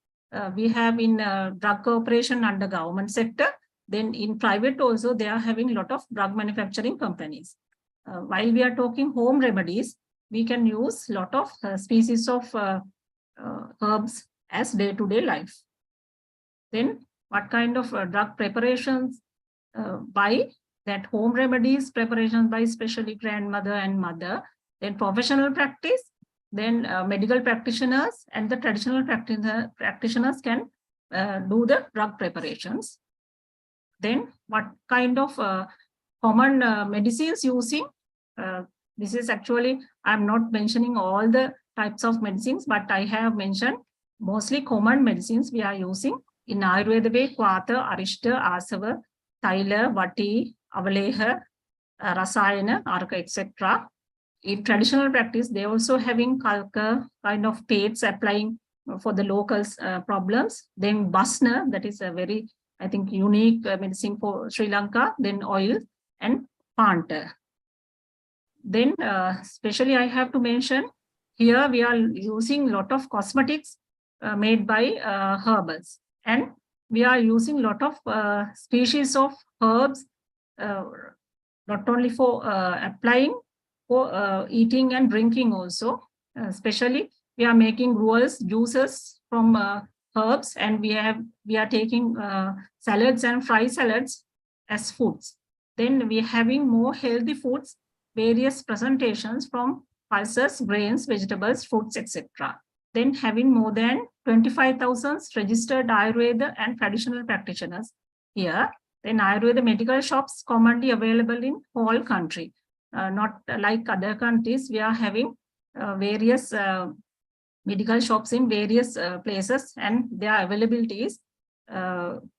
We have in drug corporation under government sector. Then in private also, they are having a lot of drug manufacturing companies. While we are talking home remedies, we can use a lot of species of herbs as day-to-day life. Then what kind of drug preparations by that home remedies, preparations by especially grandmother and mother, then professional practice, then medical practitioners and the traditional practitioners can do the drug preparations. Then what kind of common medicines using? This is actually, I'm not mentioning all the types of medicines, but I have mentioned mostly common medicines we are using. In Ayurveda way, Vata, Arishta, Asava, Thaila, Vati, Avaleha, Rasayana, Arka, etc. In traditional practice, they also having Kalka kind of pates applying for the local problems. Then Basna, that is a very, I think, unique medicine for Sri Lanka. Then oil and Panta. Then especially I have to mention here we are using a lot of cosmetics made by herbals, and we are using a lot of species of herbs not only for applying, for eating and drinking also. Especially, we are making rules, juices from herbs, and we are taking salads and fry salads as foods. Then we are having more healthy foods, various presentations from pulses, grains, vegetables, fruits, etc. Then having more than 25,000 registered Ayurveda and traditional practitioners here. Then Ayurveda medical shops commonly available in whole country. Not like other countries, we are having various medical shops in various places, and their availabilities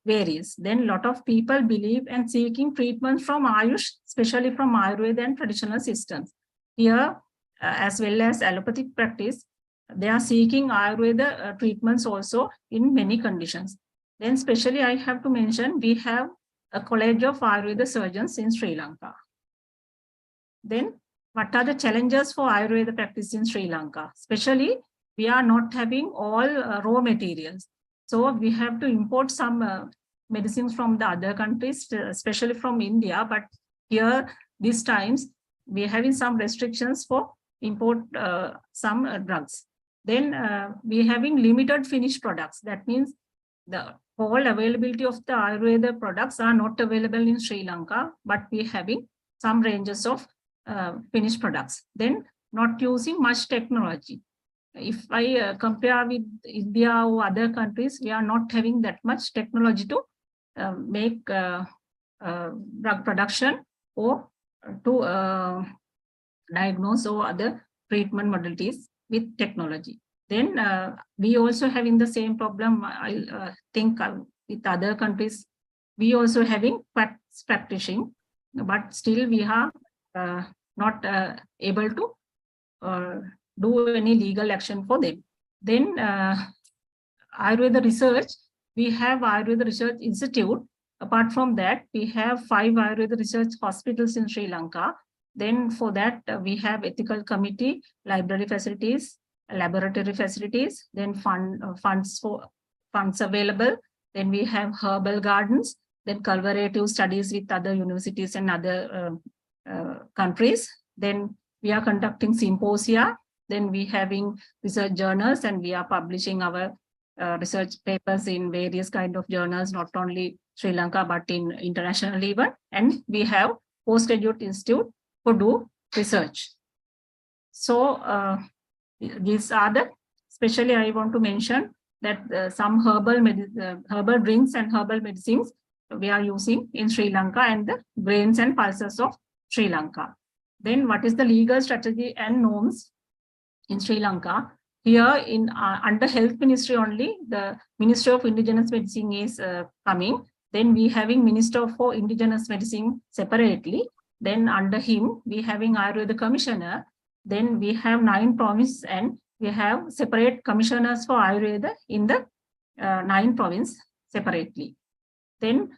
varies. Then a lot of people believe and seeking treatment from Ayush, especially from Ayurveda and traditional systems. Here, as well as allopathic practice, they are seeking Ayurveda treatments also in many conditions. Then especially I have to mention, we have a college of Ayurveda surgeons in Sri Lanka. Then what are the challenges for Ayurveda practice in Sri Lanka? Especially, we are not having all raw materials. So we have to import some medicines from the other countries, especially from India. But here, these times, we are having some restrictions for import some drugs. Then we are having limited finished products. That means the whole availability of the Ayurveda products are not available in Sri Lanka, but we are having some ranges of finished products. Then not using much technology. If I compare with India or other countries, we are not having that much technology to make drug production or to diagnose or other treatment modalities with technology. Then we also having the same problem, I think with other countries, we also having practicing, but still we are not able to do any legal action for them. Then Ayurveda research, we have Ayurveda Research Institute. Apart from that, we have 5 Ayurveda research hospitals in Sri Lanka. Then for that, we have ethical committee, library facilities, laboratory facilities, then funds available. Then we have herbal gardens, then collaborative studies with other universities and other countries. Then we are conducting symposia. Then we having research journals, and we are publishing our research papers in various kind of journals, not only Sri Lanka, but in international even. And we have postgraduate institute to do research. So these are the, especially I want to mention that some herbal drinks and herbal medicines we are using in Sri Lanka, and the grains and pulses of Sri Lanka. Then what is the legal strategy and norms in Sri Lanka? Here in under Health Ministry only, the Ministry of Indigenous Medicine is coming. Then we having Minister for Indigenous Medicine separately. Then under him, we having Ayurveda Commissioner. Then we have 9 provinces, and we have separate commissioners for Ayurveda in the 9 provinces separately. Then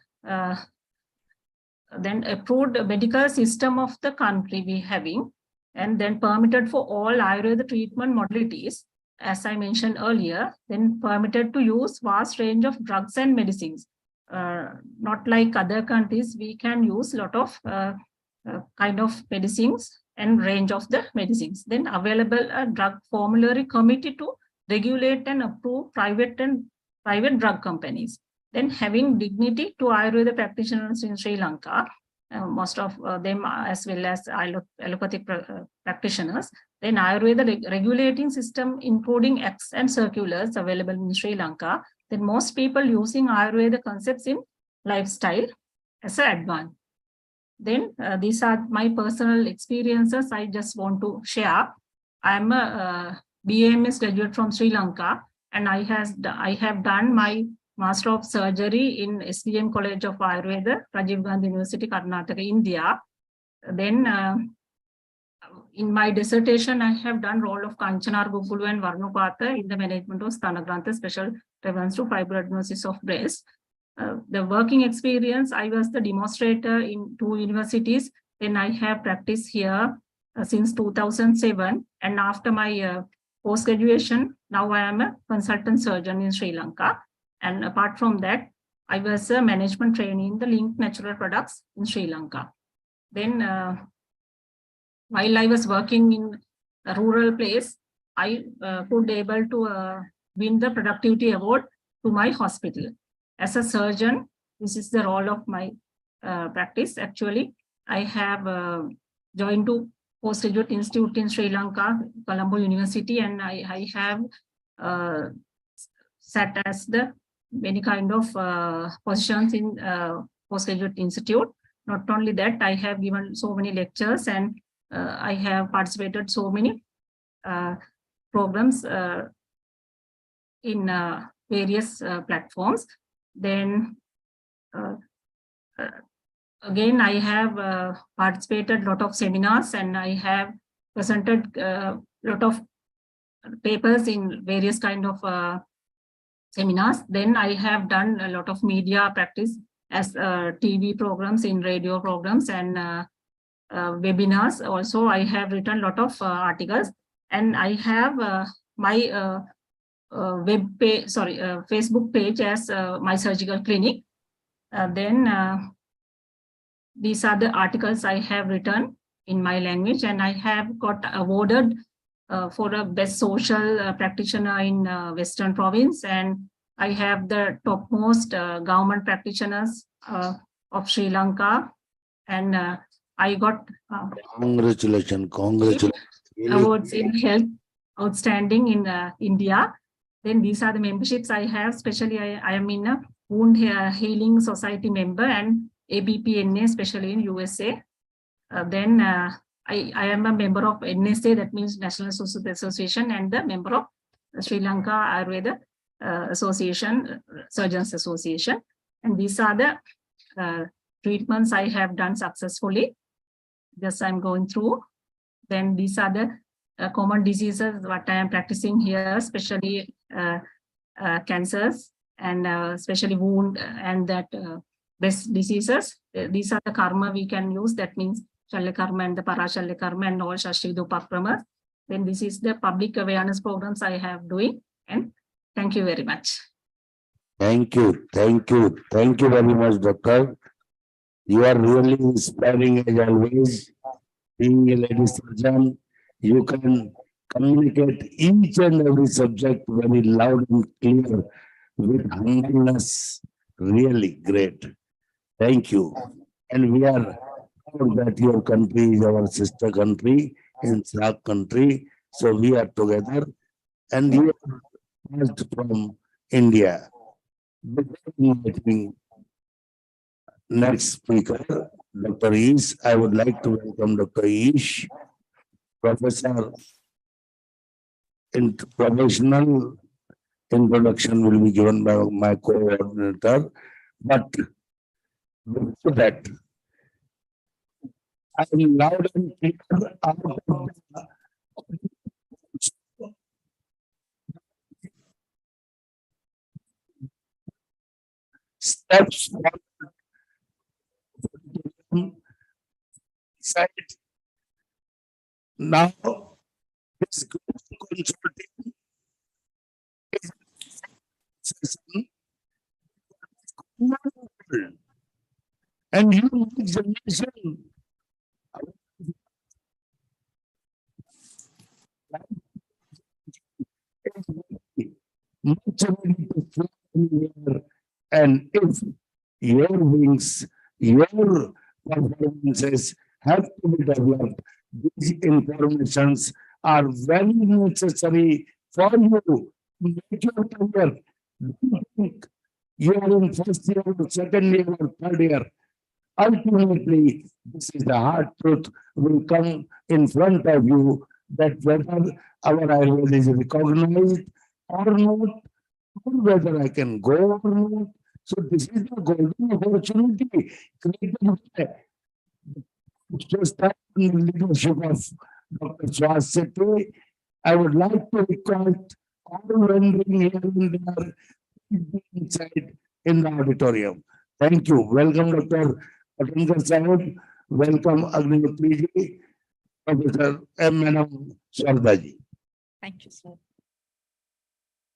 approved medical system of the country we having, and then permitted for all Ayurveda treatment modalities, as I mentioned earlier. Then permitted to use vast range of drugs and medicines. Not like other countries, we can use lot of kind of medicines and range of the medicines. Then available a drug formulary committee to regulate and approve private drug companies. Then having dignity to Ayurveda practitioners in Sri Lanka, most of them as well as allopathic practitioners. Then Ayurveda regulating system, including acts and circulars available in Sri Lanka. Then most people using Ayurveda concepts in lifestyle as an advance. Then these are my personal experiences I just want to share. I'm a BAMS graduate from Sri Lanka, and I have done my Master of Surgery in SDM College of Ayurveda, Rajiv Gandhi University, Karnataka, India. Then in my dissertation, I have done role of Kanchanar, Gugulu and Varnupata in the management of Stanagrantha, special reference to fibroadenosis of breast. The working experience, I was the demonstrator in 2 universities. Then I have practiced here since 2007. And after my post-graduation, now I am a consultant surgeon in Sri Lanka. And apart from that, I was a management trainee in the Link Natural Products in Sri Lanka. Then while I was working in a rural place, I could able to win the productivity award to my hospital. As a surgeon, this is the role of my practice. Actually, I have joined to postgraduate institute in Sri Lanka, Colombo University, and I have sat as the many kind of positions in postgraduate institute. Not only that, I have given so many lectures and I have participated so many programs in various platforms. Then again, I have participated a lot of seminars and I have presented a lot of papers in various kind of seminars. Then I have done a lot of media practice as TV programs, in radio programs and webinars. Also, I have written a lot of articles and I have my Facebook page as my surgical clinic. Then these are the articles I have written in my language, and I have got awarded for a best social practitioner in Western Province, and I have the topmost government practitioners of Sri Lanka, and I got Congratulations. awards in health outstanding in India. Then these are the memberships I have, especially I am in a Wound Healing Society member and ABPNA, especially in USA. Then I am a member of NSA, that means National Association, and the member of Sri Lanka Ayurveda Association, Surgeons Association. And these are the treatments I have done successfully. Just I'm going through. Then these are the common diseases what I am practicing here, especially cancers and especially wound and that breast diseases. These are the karma we can use. That means Shalya karma and the Parashalya karma and all Shashtidupakramas. Then this is the public awareness programs I have doing. And thank you very much. Thank you. Thank you. Thank you very much, doctor. You are really inspiring as always. Being a lady surgeon, you can communicate each and every subject very loud and clear with humbleness. Really great. Thank you. And we are proud that your country is our sister country in SAARC country. So we are together. And you are passed from India. Before inviting next speaker, Dr. Ish, I would like to welcome Dr. Ish, Professor in professional introduction will be given by my coordinator. But before that, I am loud and clear out of the steps side. Now, this consortium is session and you make generation much ability to fly anywhere. And if your wings, your performances have to be developed, these informations are very necessary for you to make your career. Don't think you are in first year, or second year, or third year. Ultimately, this is the hard truth will come in front of you that whether our Ayurveda is recognized or not, or whether I can go or not. So this is the golden opportunity created by Swasthayu leadership of Dr. Swasthayu. I would like to request all rendering here and there inside in the auditorium. Thank you. Welcome, Dr. Patinkar Sahib. Welcome, Agnihotriji, Professor M. Madam Swasthayu. Thank you, sir.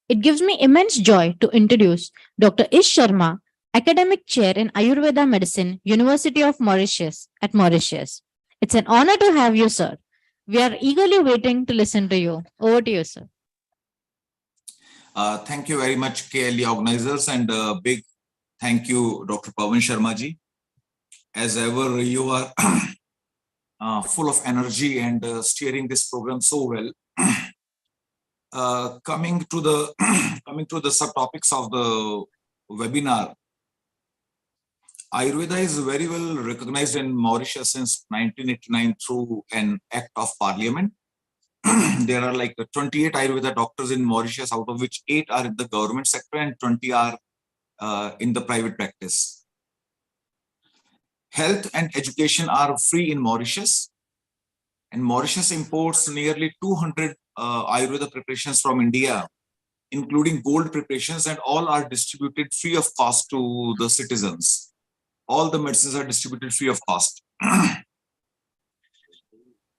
It gives me immense joy to introduce Dr. Ish Sharma, Academic Chair in Ayurveda Medicine, University of Mauritius at Mauritius. It's an honor to have you, sir. We are eagerly waiting to listen to you. Over to you, sir. Thank you very much, KLE organizers, and a big thank you, Dr. Pawan Sharma ji. As ever, you are full of energy and steering this program so well. Coming to the subtopics of the webinar, Ayurveda is very well recognized in Mauritius since 1989 through an Act of Parliament. There are like 28 Ayurveda doctors in Mauritius, out of which 8 are in the government sector and 20 are in the private practice. Health and education are free in Mauritius, and Mauritius imports nearly 200 Ayurveda preparations from India, including gold preparations, and all are distributed free of cost to the citizens. All the medicines are distributed free of cost.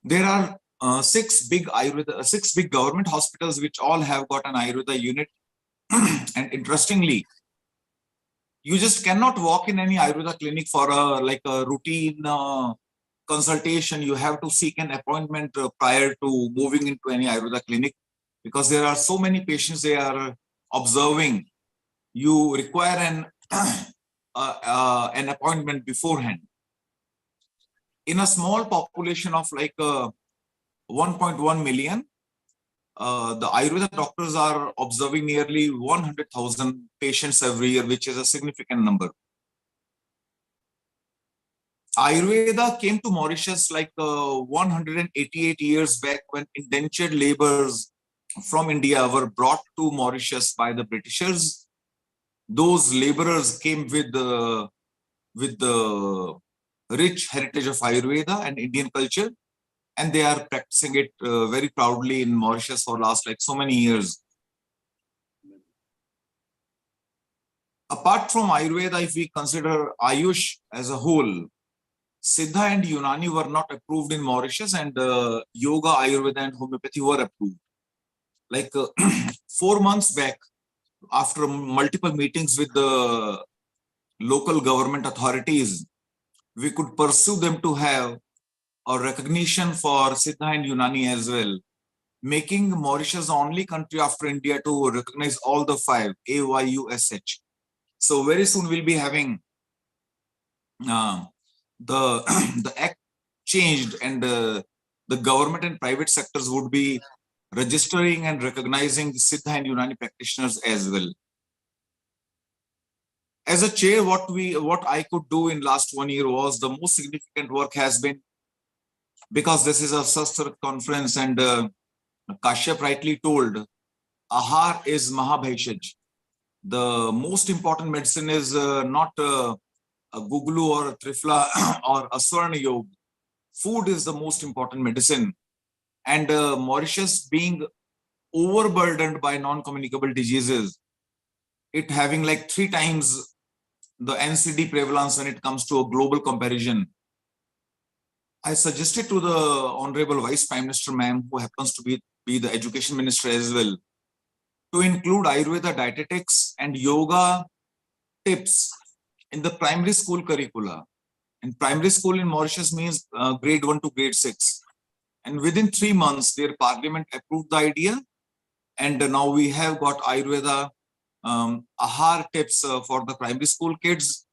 There are 6 big government hospitals which all have got an Ayurveda unit. And interestingly, you just cannot walk in any Ayurveda clinic for a routine consultation. You have to seek an appointment prior to moving into any Ayurveda clinic, because there are so many patients they are observing. You require an appointment beforehand. In a small population of 1.1 million, the Ayurveda doctors are observing nearly 100,000 patients every year, which is a significant number. Ayurveda came to Mauritius 188 years back, when indentured laborers from India were brought to Mauritius by the Britishers. Those laborers came with the rich heritage of Ayurveda and Indian culture, and they are practicing it very proudly in Mauritius for last so many years. Apart from Ayurveda, if we consider Ayush as a whole, Siddha and Unani were not approved in Mauritius, and Yoga, Ayurveda and Homeopathy were approved. 4 months back, after multiple meetings with the local government authorities, we could pursue them to have a recognition for Siddha and Unani as well, making Mauritius the only country after India to recognize all the 5, AYUSH. So very soon we'll be having the act changed, and the government and private sectors would be registering and recognizing the Siddha and Unani practitioners as well. As a chair, what I could do in last 1 year was, the most significant work has been, because this is a Shastra conference, and Kashyap rightly told, Ahar is Mahabhaishaj. The most important medicine is not a Guglu or a Trifla or a Swarna Yoga. Food is the most important medicine. And Mauritius being overburdened by non-communicable diseases, it having 3 times the NCD prevalence when it comes to a global comparison, I suggested to the Honorable Vice Prime Minister ma'am, who happens to be the Education Minister as well, to include Ayurveda dietetics and yoga tips in the primary school curricula. And primary school in Mauritius means grade 1 to grade 6. And within 3 months, their parliament approved the idea. And now we have got Ayurveda Ahar tips for the primary school kids.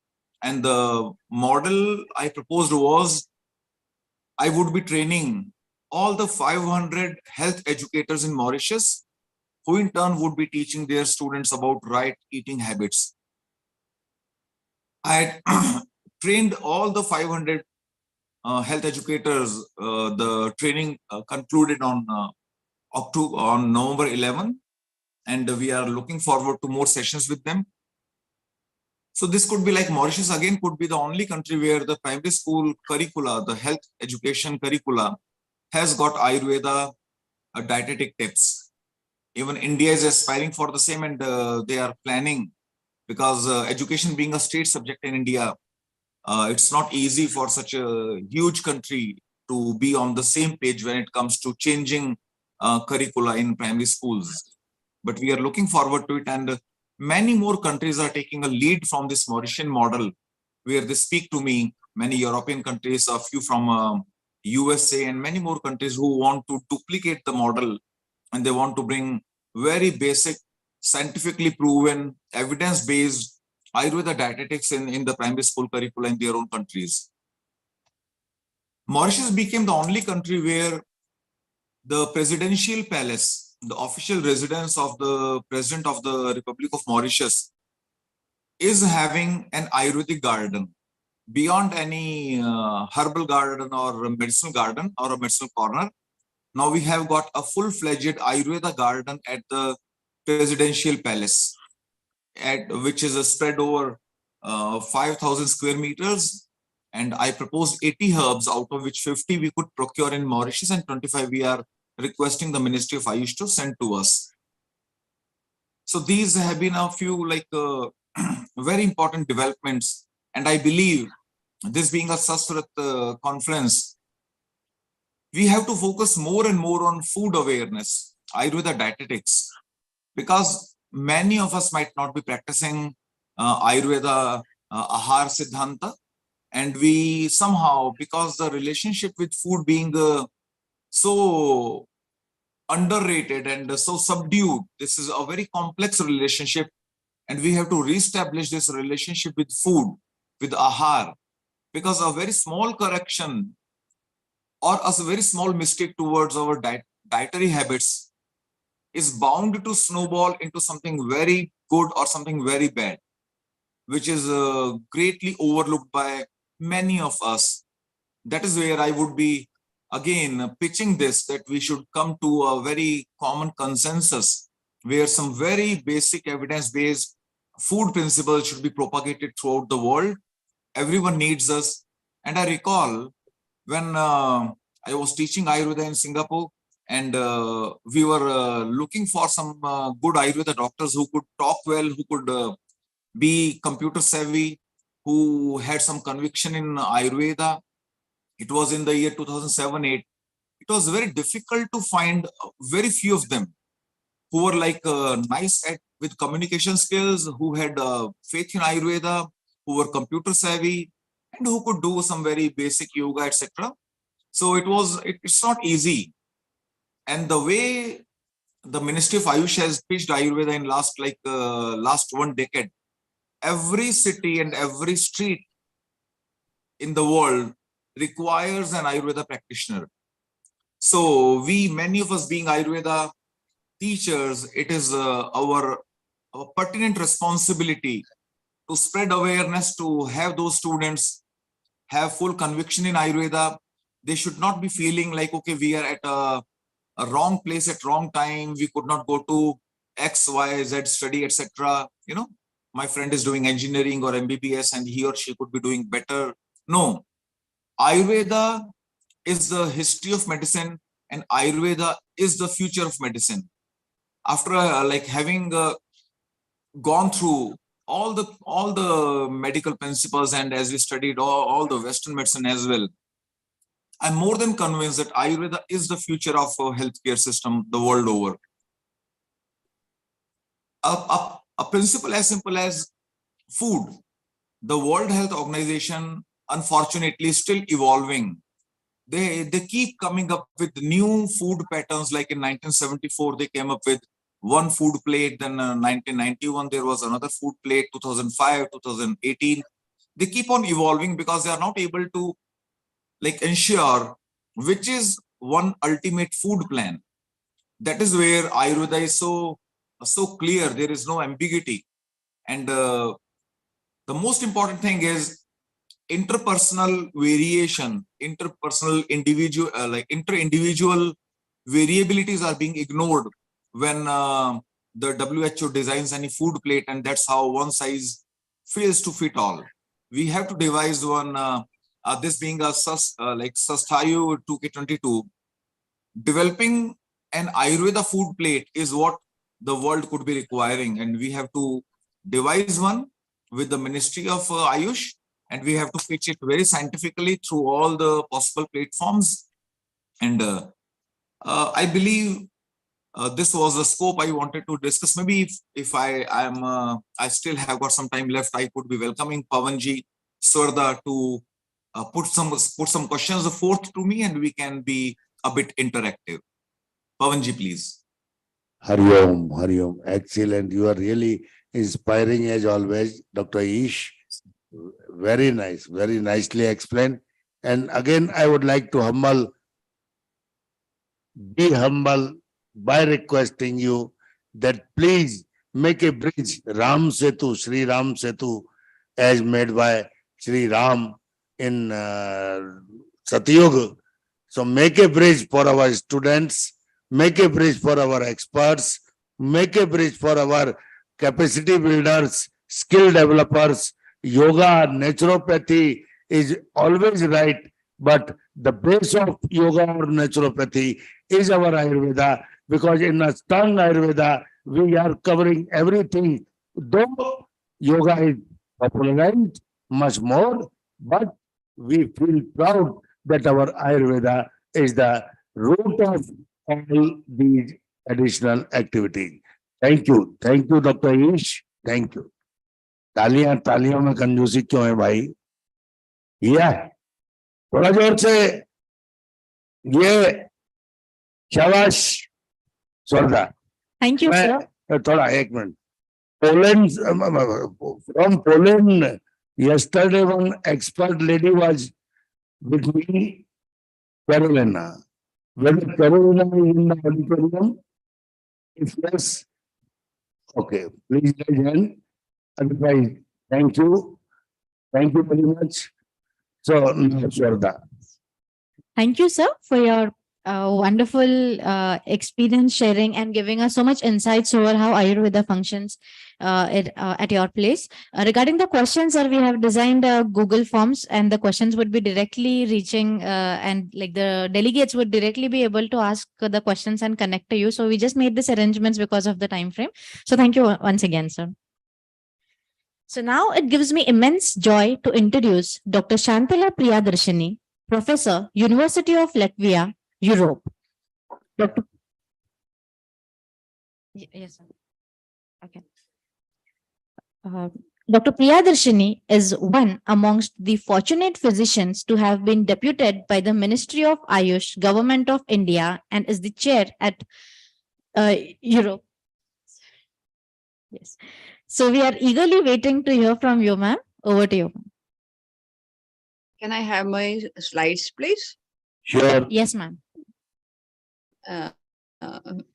And the model I proposed was, I would be training all the 500 health educators in Mauritius, who in turn would be teaching their students about right eating habits. I had trained all the 500 health educators. The training concluded on November 11, and we are looking forward to more sessions with them. So this could be Mauritius again could be the only country where the primary school curricula, the health education curricula, has got Ayurveda dietetic tips. Even India is aspiring for the same, and they are planning, because education being a state subject in India, it's not easy for such a huge country to be on the same page when it comes to changing curricula in primary schools. But we are looking forward to it, and many more countries are taking a lead from this Mauritian model, where they speak to me, many European countries, a few from USA, and many more countries who want to duplicate the model, and they want to bring very basic, scientifically proven, evidence-based Ayurveda dietetics in the primary school curricula in their own countries. Mauritius became the only country where the presidential palace, the official residence of the President of the Republic of Mauritius, is having an Ayurvedic garden beyond any herbal garden or a medicinal garden or a medicinal corner. Now we have got a full-fledged Ayurveda garden at the presidential palace, which is a spread over 5,000 square meters. And I proposed 80 herbs, out of which 50 we could procure in Mauritius and 25 we are requesting the Ministry of Ayush to send to us. So these have been a few very important developments. And I believe, this being a Swasthayu conference, we have to focus more and more on food awareness, Ayurveda dietetics, because many of us might not be practicing Ayurveda Ahar Siddhanta, and we somehow, because the relationship with food being so underrated and so subdued, this is a very complex relationship, and we have to reestablish this relationship with food, with Ahar, because a very small correction or a very small mistake towards our dietary habits is bound to snowball into something very good or something very bad, which is greatly overlooked by many of us. That is where I would be again pitching this, that we should come to a very common consensus where some very basic evidence-based food principles should be propagated throughout the world. Everyone needs us. And I recall when I was teaching Ayurveda in Singapore, and we were looking for some good Ayurveda doctors who could talk well, who could be computer savvy, who had some conviction in Ayurveda. It was in the year 2007-8. It was very difficult to find very few of them who were nice with communication skills, who had faith in Ayurveda, who were computer savvy, and who could do some very basic yoga, etc. So it's not easy. And the way the Ministry of Ayush has pitched Ayurveda in last 1 decade, every city and every street in the world requires an Ayurveda practitioner. So many of us being Ayurveda teachers, it is our pertinent responsibility to spread awareness, to have those students have full conviction in Ayurveda. They should not be feeling like, okay, we are at a wrong place at wrong time, we could not go to X, Y, Z study, etc. You know, my friend is doing engineering or MBBS and he or she could be doing better. No, Ayurveda is the history of medicine, and Ayurveda is the future of medicine. After having gone through all the medical principles, and as we studied all the Western medicine as well, I'm more than convinced that Ayurveda is the future of healthcare system the world over. A principle as simple as food. The World Health Organization, unfortunately, is still evolving. They keep coming up with new food patterns. Like in 1974, they came up with one food plate. Then 1991, there was another food plate. 2005, 2018. They keep on evolving because they are not able to ensure which is one ultimate food plan. That is where Ayurveda is so clear. There is no ambiguity. And the most important thing is interpersonal variation, inter-individual variabilities are being ignored when the WHO designs any food plate, and that's how one size fails to fit all. We have to devise one, this being a Swasthayu 2K22, developing an Ayurveda food plate is what the world could be requiring, and we have to devise one with the Ministry of Ayush, and we have to pitch it very scientifically through all the possible platforms. And I believe this was the scope I wanted to discuss. Maybe if I still have got some time left, I could be welcoming Pavanji, Swarda to put some questions forth to me, and we can be a bit interactive. Pavanji, please. Hari Om, Hari Om. Excellent. You are really inspiring as always, Dr. Ish. Very nice, very nicely explained. And again, I would like to be humble by requesting you that please make a bridge, Ram Setu, Sri Ram Setu, as made by Sri Ram in Satyuga. So make a bridge for our students, make a bridge for our experts, make a bridge for our capacity builders, skill developers. Yoga, naturopathy is always right, but the base of yoga or naturopathy is our Ayurveda, because in a strong Ayurveda, we are covering everything. Though yoga is popularized much more, but we feel proud that our Ayurveda is the root of all these additional activities. Thank you, Dr. Ish. Thank you. तालियों में कंजूसी क्यों है भाई? थोड़ा जोर से ये शाबाश स्वर्दा. Thank you, sir. थोड़ा एक minute. Poland, from Poland, yesterday one expert lady was with me, Carolina. Whether Carolina is in the auditorium? If yes, okay, please raise hand. Otherwise, thank you very much. So, Swarda. Thank you, sir, for your wonderful experience sharing and giving us so much insights over how Ayurveda functions at your place. Regarding the questions, sir, we have designed Google Forms, and the questions would be directly reaching and like the delegates would directly be able to ask the questions and connect to you. So we just made this arrangements because of the time frame. So thank you once again, sir. So now it gives me immense joy to introduce Dr. Shantala Priyadarshini, Professor, University of Latvia, Europe. Dr. Yes, sir. Okay. Dr. Priyadarshini is one amongst the fortunate physicians to have been deputed by the Ministry of Ayush, Government of India, and is the chair at Europe. Yes. So we are eagerly waiting to hear from you, ma'am. Over to you. Can I have my slides, please? Sure. Yes, ma'am.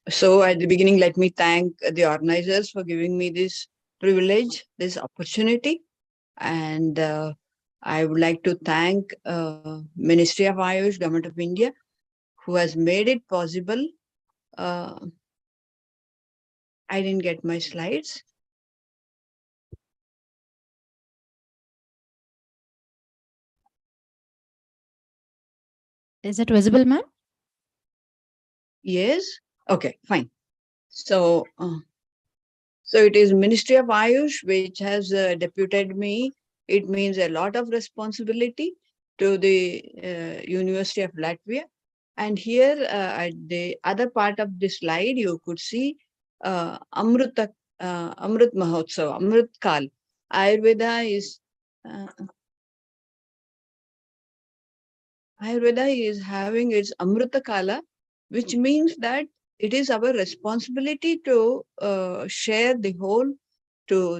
So at the beginning, let me thank the organizers for giving me this privilege, this opportunity. And I would like to thank Ministry of Ayush, Government of India, who has made it possible. I didn't get my slides. Is it visible, ma'am? Yes. Okay, fine. So, so it is Ministry of Ayush which has deputed me. It means a lot of responsibility to the University of Latvia. And here at the other part of the slide, you could see Amrit Mahotsav, Amrit Kal. Ayurveda is having its Amrita Kala, which means that it is our responsibility to share to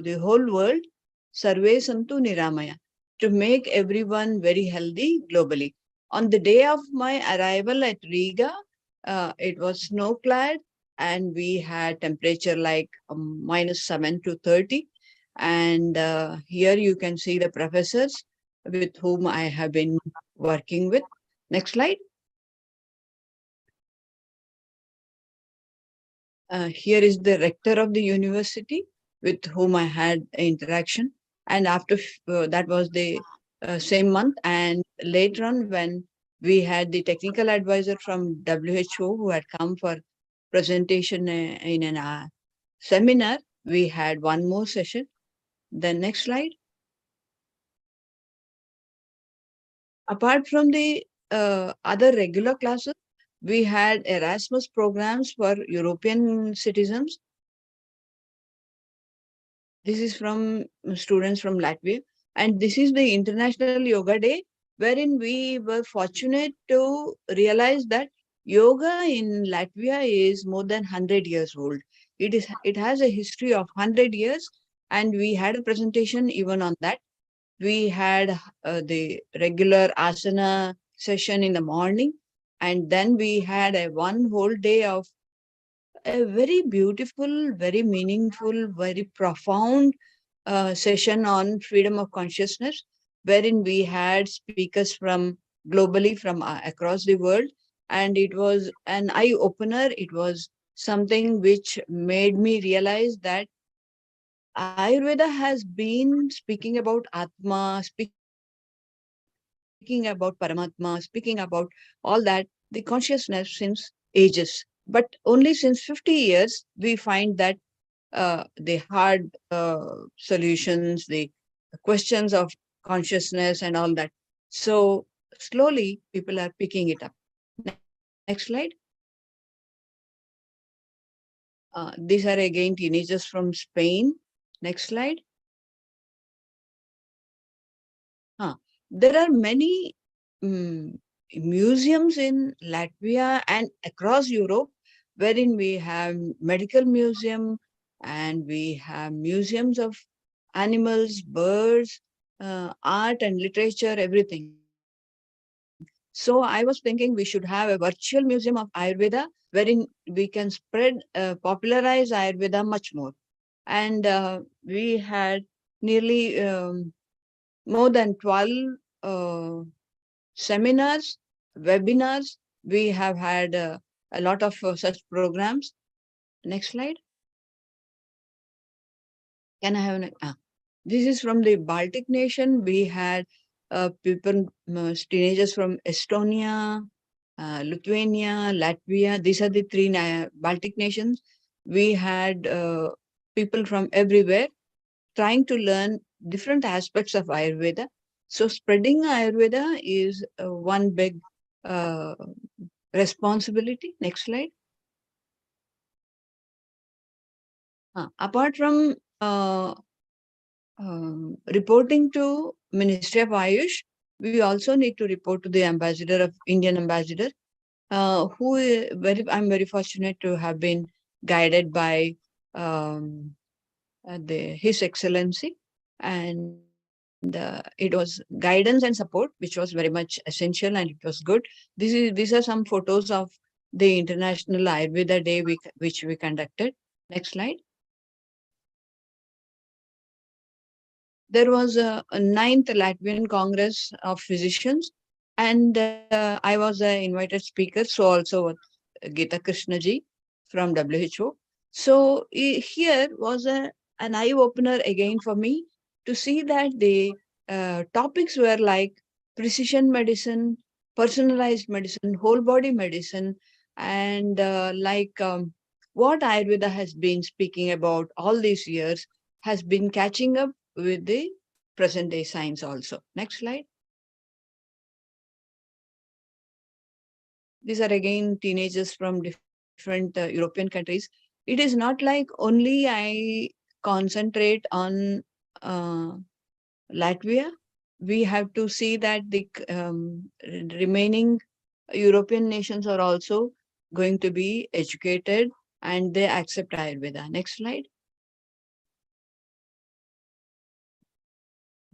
the whole world, Sarve Santu Niramaya, to make everyone very healthy globally. On the day of my arrival at Riga, it was snow-clad, and we had temperature like -7 to 30. And here you can see the professors with whom I have been working with. Next slide. Here is the rector of the university with whom I had interaction. And after that was the same month. And later on, when we had the technical advisor from WHO who had come for presentation in a seminar, we had one more session. The next slide. Apart from the other regular classes, We had Erasmus programs for European citizens. This is from students from Latvia. And this is the International Yoga Day, wherein we were fortunate to realize that yoga in Latvia is more than 100 years old. It has a history of 100 years, and we had a presentation even on that. We had the regular asana session in the morning, and then we had a one whole day of a very beautiful, very meaningful, very profound session on freedom of consciousness, wherein we had speakers from globally from across the world. And it was an eye opener. It was something which made me realize that Ayurveda has been speaking about Atma, speaking about Paramatma, speaking about all that, the consciousness since ages. But only since 50 years, we find that the hard solutions, the questions of consciousness and all that. So slowly people are picking it up. Next slide. These are again teenagers from Spain. Next slide. There are many museums in Latvia and across Europe, wherein we have medical museum and we have museums of animals, birds, art and literature, everything. So I was thinking we should have a virtual museum of Ayurveda, wherein we can spread, popularize Ayurveda much more. And we had nearly more than 12 uh, seminars, webinars. We have had a lot of such programs. Next slide. Can I have this is from the Baltic nation. We had people, teenagers from Estonia, Lithuania, Latvia. These are the three Baltic nations. We had people from everywhere trying to learn different aspects of Ayurveda. So spreading Ayurveda is one big responsibility. Next slide. Apart from reporting to Ministry of Ayush, we also need to report to the ambassador of Indian ambassador, I'm very fortunate to have been guided by His Excellency, and it was guidance and support, which was very much essential, and it was good. These are some photos of the International Ayurveda Day which we conducted. Next slide. There was a ninth Latvian Congress of Physicians, and I was an invited speaker, so also Geeta Krishnaji from WHO. So here was an eye-opener again for me to see that the topics were like precision medicine, personalized medicine, whole body medicine, and what Ayurveda has been speaking about all these years has been catching up with the present day science also. Next slide. These are again teenagers from different European countries. It is not like only I concentrate on Latvia. We have to see that the remaining European nations are also going to be educated and they accept Ayurveda. Next slide.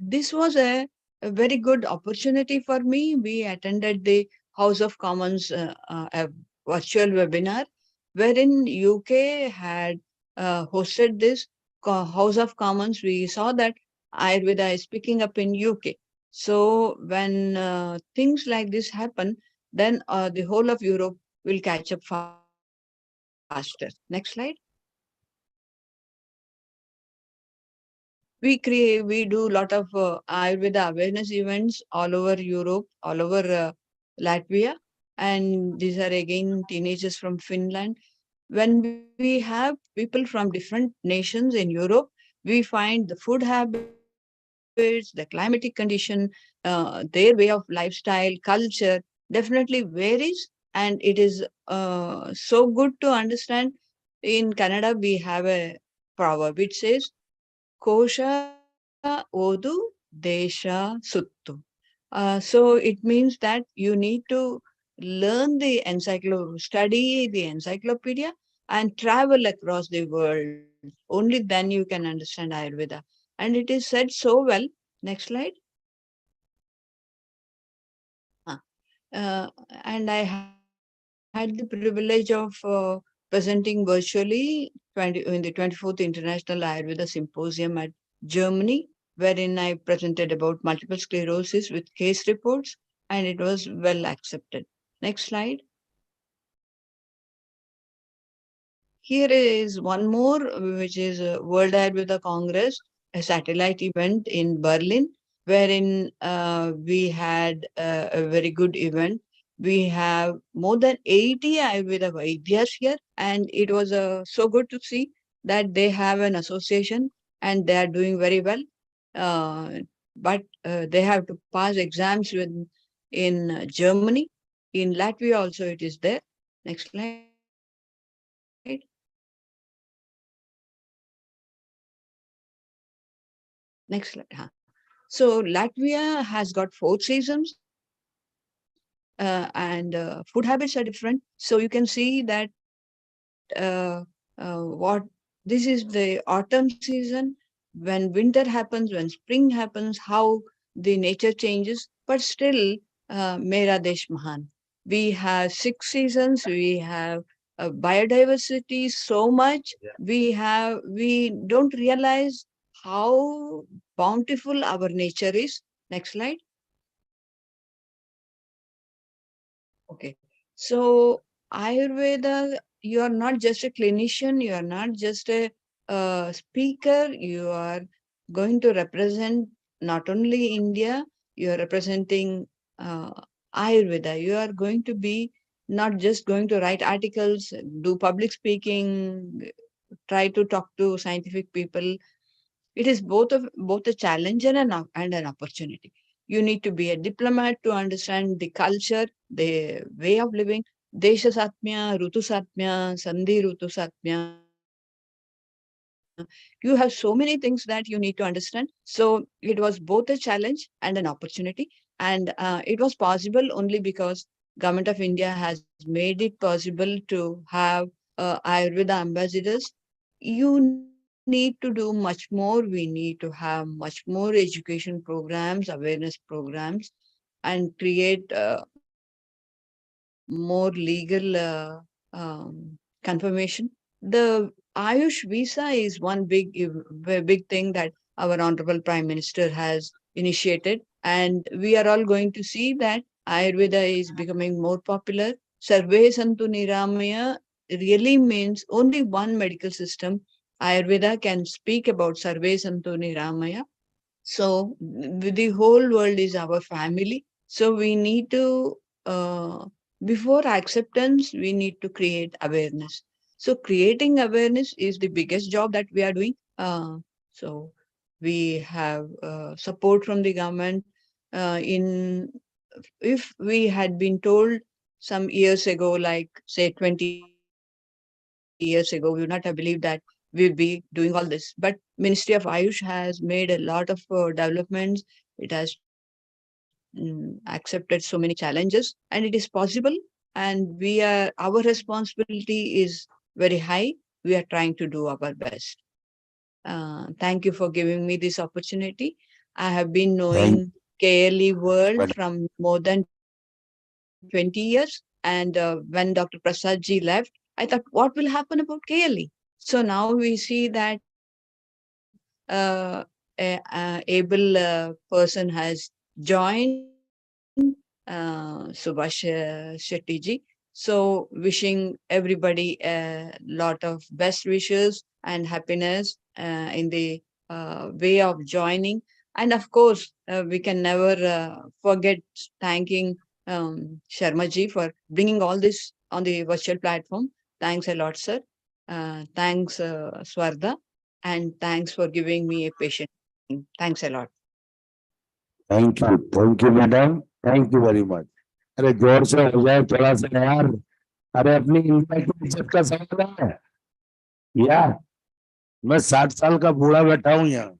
This was a very good opportunity for me. We attended the House of Commons a virtual webinar, wherein UK had hosted this House of Commons. We saw that Ayurveda is picking up in UK. So when things like this happen, then the whole of Europe will catch up faster. Next slide. We do a lot of Ayurveda awareness events all over Europe, all over Latvia, and these are again teenagers from Finland. When we have people from different nations in Europe, we find the food habits, the climatic condition, their way of lifestyle, culture definitely varies and it is so good to understand. In Kannada, we have a proverb. It says, Kosha odu desha suttu. So it means that you need to learn the study the encyclopedia and travel across the world. Only then you can understand Ayurveda. And it is said so well. Next slide. And I had the privilege of presenting virtually in the 24th International Ayurveda Symposium at Germany, wherein I presented about multiple sclerosis with case reports, and it was well accepted. Next slide. Here is one more, which is World Ayurveda Congress, a satellite event in Berlin, wherein we had a very good event. We have more than 80 Ayurveda Vaidyas here, and it was so good to see that they have an association and they are doing very well. But they have to pass exams in Germany. In Latvia also it is there. Next slide. Next slide. So Latvia has got 4 seasons, and food habits are different. So you can see that what this is the autumn season, when winter happens, when spring happens, how the nature changes. But still, Mera Desh Mahan. We have 6 seasons. We have biodiversity so much. We don't realize how bountiful our nature is. Next slide. Okay. So Ayurveda, you are not just a clinician, you are not just a speaker, you are going to represent not only India, you are representing uh, Ayurveda. You are going to be not just going to write articles, do public speaking, try to talk to scientific people. It is both a challenge and an opportunity. You need to be a diplomat to understand the culture, the way of living, Desha Satmya, Rutu Satmya, Sandhi Rutu Satmya. You have so many things that you need to understand. So it was both a challenge and an opportunity. And it was possible only because Government of India has made it possible to have Ayurveda ambassadors. You need to do much more. We need to have much more education programs, awareness programs, and create more legal confirmation. The Ayush visa is one big thing that our Honorable Prime Minister has initiated. And we are all going to see that Ayurveda is becoming more popular. Sarve Santu Niramaya really means only one medical system. Ayurveda can speak about Sarve Santu Niramaya. So the whole world is our family. So we need to, before acceptance, we need to create awareness. So creating awareness is the biggest job that we are doing. So we have support from the government. In If we had been told some years ago, like say 20 years ago, we would not have believed that we'll be doing all this. But Ministry of Ayush has made a lot of developments. It has accepted so many challenges, and it is possible. And our responsibility is very high. We are trying to do our best. Thank you for giving me this opportunity. I have been knowing Thank, KLE world from more madam. than 20 years. And when Dr. Prasad ji left, I thought, what will happen about KLE? So now we see that able person has joined, Subhash Shetty ji. So wishing everybody a lot of best wishes and happiness in the way of joining. And of course, we can never forget thanking Sharma ji for bringing all this on the virtual platform. Thanks a lot, sir. Thanks, Swarda, and thanks for giving me a patient. Thanks a lot. Thank you, madam. Thank you very much. अरे जोर से हो जाए थोड़ा सा यार. अरे अपनी इंडिया की इज्जत का सवाल है यार. मैं 60 साल का बूढ़ा बैठा हूँ यहाँ.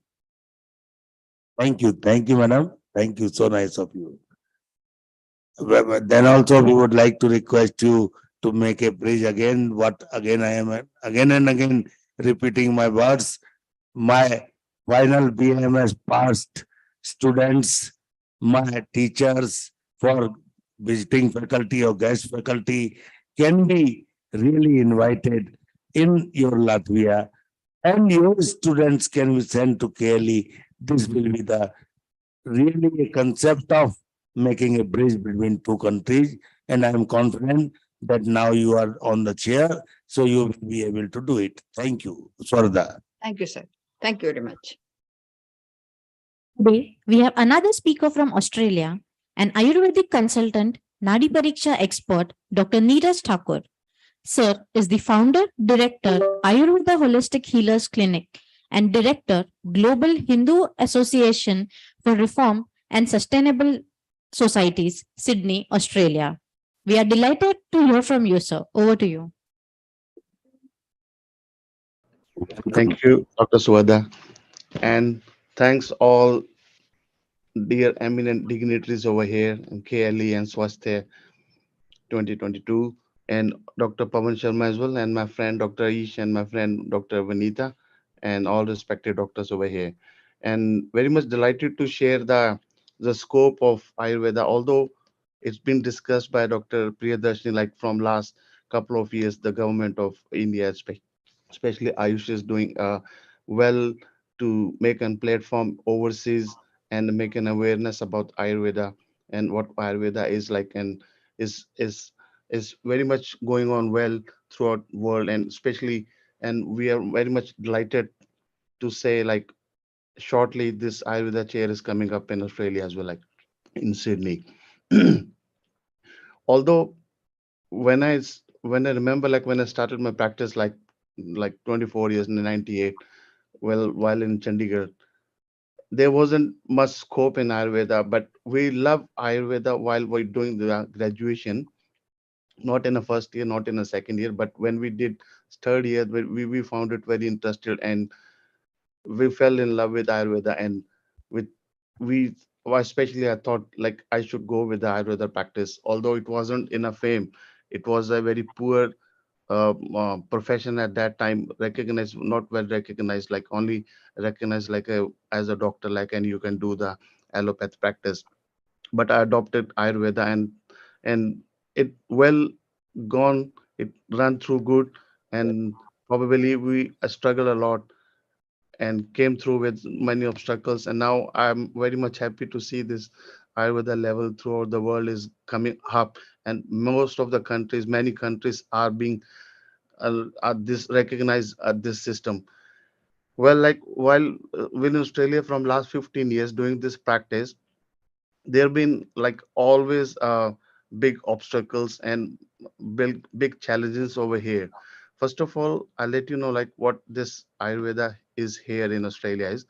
Thank you madam. Thank you, so nice of you. Then also we would like to request you to make a bridge again. What again I am again and again repeating my words. My final BMS past students, my teachers for visiting faculty or guest faculty can be really invited in your Latvia, and your students can be sent to KLE. This will be the really a concept of making a bridge between two countries, and I am confident that now you are on the chair, so you will be able to do it. Thank you, Swarda. Thank you, sir. Thank you very much. Today, we have another speaker from Australia, an Ayurvedic consultant, Nadi Pariksha expert, Dr. Neeraj Thakur. Sir is the founder, director, Ayurveda Holistic Healers Clinic, and director, Global Hindu Association for Reform and Sustainable Societies, Sydney, Australia. We are delighted to hear from you, sir. Over to you. Thank you, Dr. Swada. And thanks all dear eminent dignitaries over here in KLE and Swasthayu 2022, and Dr. Pawan Sharma as well, and my friend Dr. Aish and my friend Dr. Vanita, and all respected doctors over here. And very much delighted to share the scope of Ayurveda, although it's been discussed by Dr. Priyadarshini like from last couple of years, the government of India, especially Ayush is doing well to make a platform overseas and make an awareness about Ayurveda and what Ayurveda is like, and is is very much going on well throughout world, and especially, and we are very much delighted to say like shortly this Ayurveda chair is coming up in Australia as well, like in Sydney. Although when I remember like when I started my practice like 24 years in 98, well, while in Chandigarh, there wasn't much scope in Ayurveda, but we love Ayurveda while we're doing the graduation, not in a first year, not in a second year, but when we did third year, we found it very interested, and we fell in love with Ayurveda, and with we well, especially I thought like I should go with the Ayurveda practice, although it wasn't enough fame. It was a very poor profession at that time, recognized, not well recognized, like only recognized like a as a doctor, like, and you can do the allopath practice. But I adopted Ayurveda, and it well gone, it ran through good, and probably we struggled a lot and came through with many obstacles, and now I'm very much happy to see this Ayurveda level throughout the world is coming up, and most of the countries, many countries are being this recognize this system. Well, like while in Australia from last 15 years doing this practice, there have been like always big obstacles and big challenges over here. First of all, I'll let you know like what this Ayurveda is here in Australia is.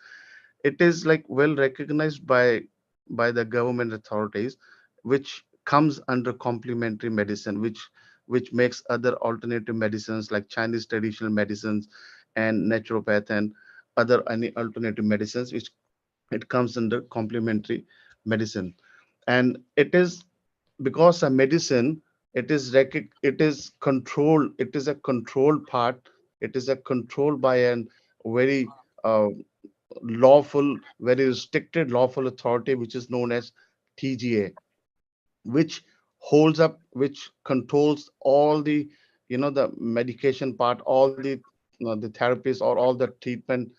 It is like well recognized by the government authorities, which comes under complementary medicine, which makes other alternative medicines like Chinese traditional medicines and naturopath and other any alternative medicines, which it comes under complementary medicine. And it is because a medicine, it is controlled, it is a controlled part, it is a controlled by an very lawful, very restricted lawful authority, which is known as TGA, which holds up, which controls all the, the medication part, all the therapies or all the treatment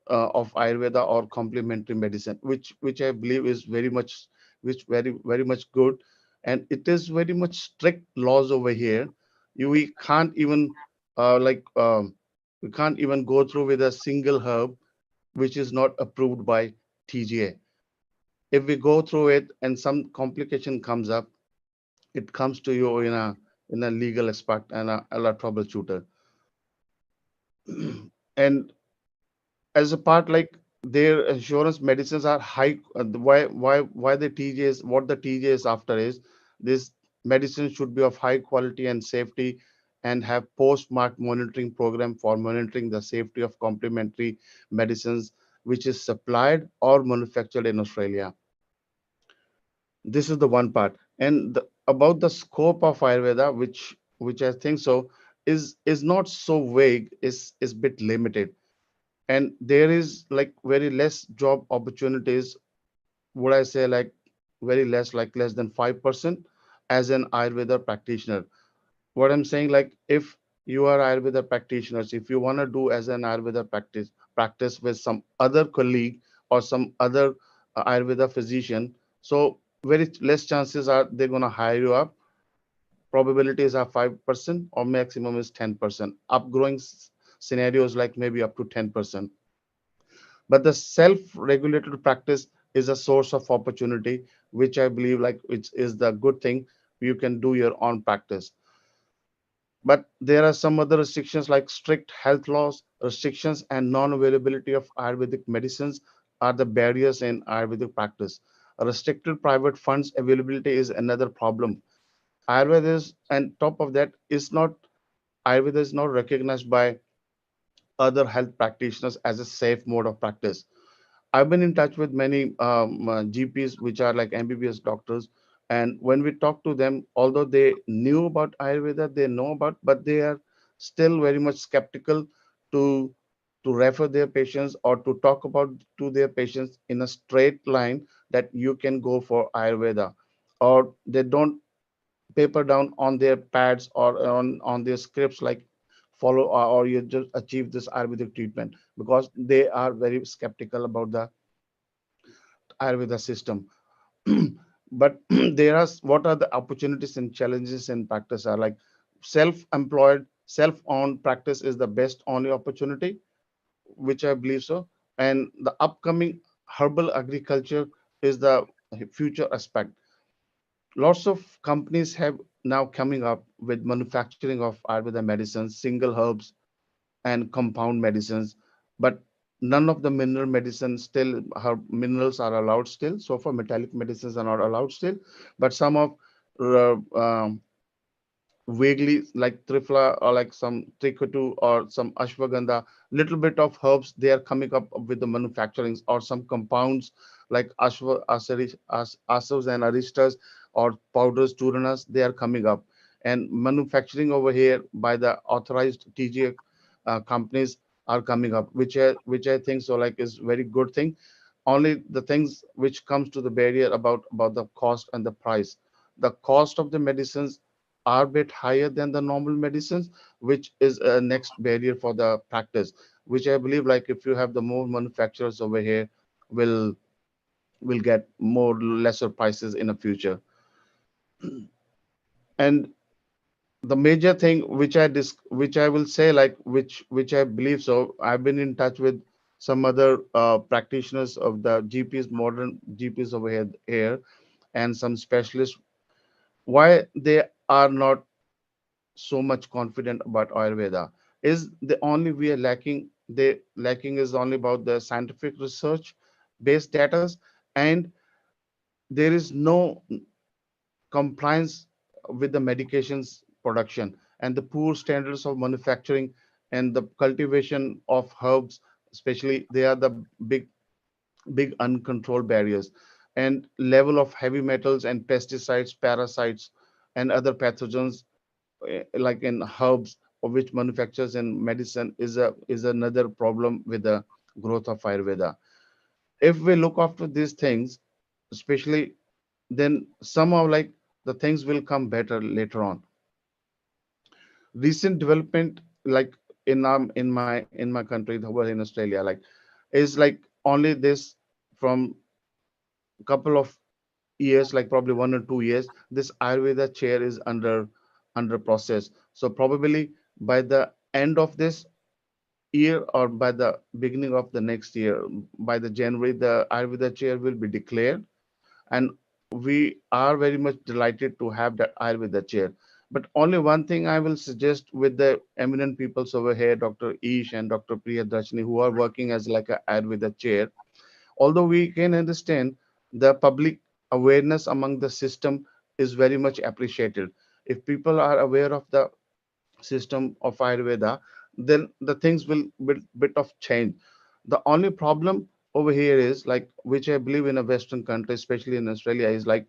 of Ayurveda or complementary medicine, which I believe is very much, which very much good, and it is very much strict laws over here. We can't even we can't even go through with a single herb which is not approved by TGA. If we go through it and some complication comes up, it comes to you in a legal aspect and a troubleshooter. And as a part like their insurance medicines are high, why the TJ is, what the TJ is after is This medicine should be of high quality and safety and have post-market monitoring program for monitoring the safety of complementary medicines which is supplied or manufactured in Australia. This is the one part. And about the scope of Ayurveda, which I think so is not so vague, is bit limited. And there is like very less job opportunities, would I say, like very less, like less than 5% as an Ayurveda practitioner. What I'm saying, like if you are Ayurveda practitioners, if you want to do as an Ayurveda practice with some other colleague or some other Ayurveda physician, so very less chances are they're going to hire you up. Probabilities are 5% or maximum is 10%. Upgrowing scenarios like maybe up to 10%. But the self-regulated practice is a source of opportunity, which I believe like which is the good thing. You can do your own practice. But there are some other restrictions like strict health laws, restrictions, and non-availability of Ayurvedic medicines are the barriers in Ayurvedic practice. Restricted private funds availability is another problem. Ayurveda is, and top of that, is not Ayurveda is not recognized by other health practitioners as a safe mode of practice. I've been in touch with many GPs, which are like MBBS doctors, and when we talk to them, although they knew about Ayurveda, they know about, but they are still very much skeptical to refer their patients or to talk about to their patients in a straight line that you can go for Ayurveda, or they don't paper down on their pads or on their scripts like follow or you just achieve this Ayurvedic treatment because they are very skeptical about the Ayurveda system. But there are what are the opportunities and challenges in practice are like self-employed, self-owned practice is the best only opportunity, which I believe so. And the upcoming herbal agriculture is the future aspect. Lots of companies have now coming up with manufacturing of Ayurveda medicines, single herbs, and compound medicines, but none of the mineral medicines still herb minerals are allowed still. So far, metallic medicines are not allowed still, but some of uh, um, vaguely like trifla or like some trikutu or some ashwagandha, little bit of herbs they are coming up with the manufacturings or some compounds like asavs and aristas or powders churanas they are coming up and manufacturing over here by the authorized TGA companies are coming up, which I think so like is very good thing. Only the things which comes to the barrier about the cost and the price. The cost of the medicines are a bit higher than the normal medicines, which is a next barrier for the practice, which I believe like if you have the more manufacturers over here will get more lesser prices in the future. And the major thing which I will say like which I believe so, I've been in touch with some other practitioners of the GPs, modern GPs over here and some specialists, why they are not so much confident about Ayurveda is the only we are lacking. The lacking is only about the scientific research based data, and there is no compliance with the medications production and the poor standards of manufacturing and the cultivation of herbs, especially they are the big uncontrolled barriers and level of heavy metals and pesticides, parasites, and other pathogens like in herbs or which manufactures in medicine is another problem with the growth of Ayurveda. If we look after these things, especially, then somehow like the things will come better later on. Recent development like in my country, the world in Australia, like is like only this from couple of years, like probably 1 or 2 years, this Ayurveda chair is under process. So probably by the end of this year or by the beginning of the next year, by the January, the Ayurveda chair will be declared, and we are very much delighted to have that Ayurveda chair. But only one thing I will suggest with the eminent peoples over here, Dr. Ish and Dr. Priyadarshini, who are working as like a Ayurveda chair, although we can understand the public awareness among the system is very much appreciated. If people are aware of the system of Ayurveda, then the things will bit of change. The only problem over here is like, which I believe in a Western country, especially in Australia, is like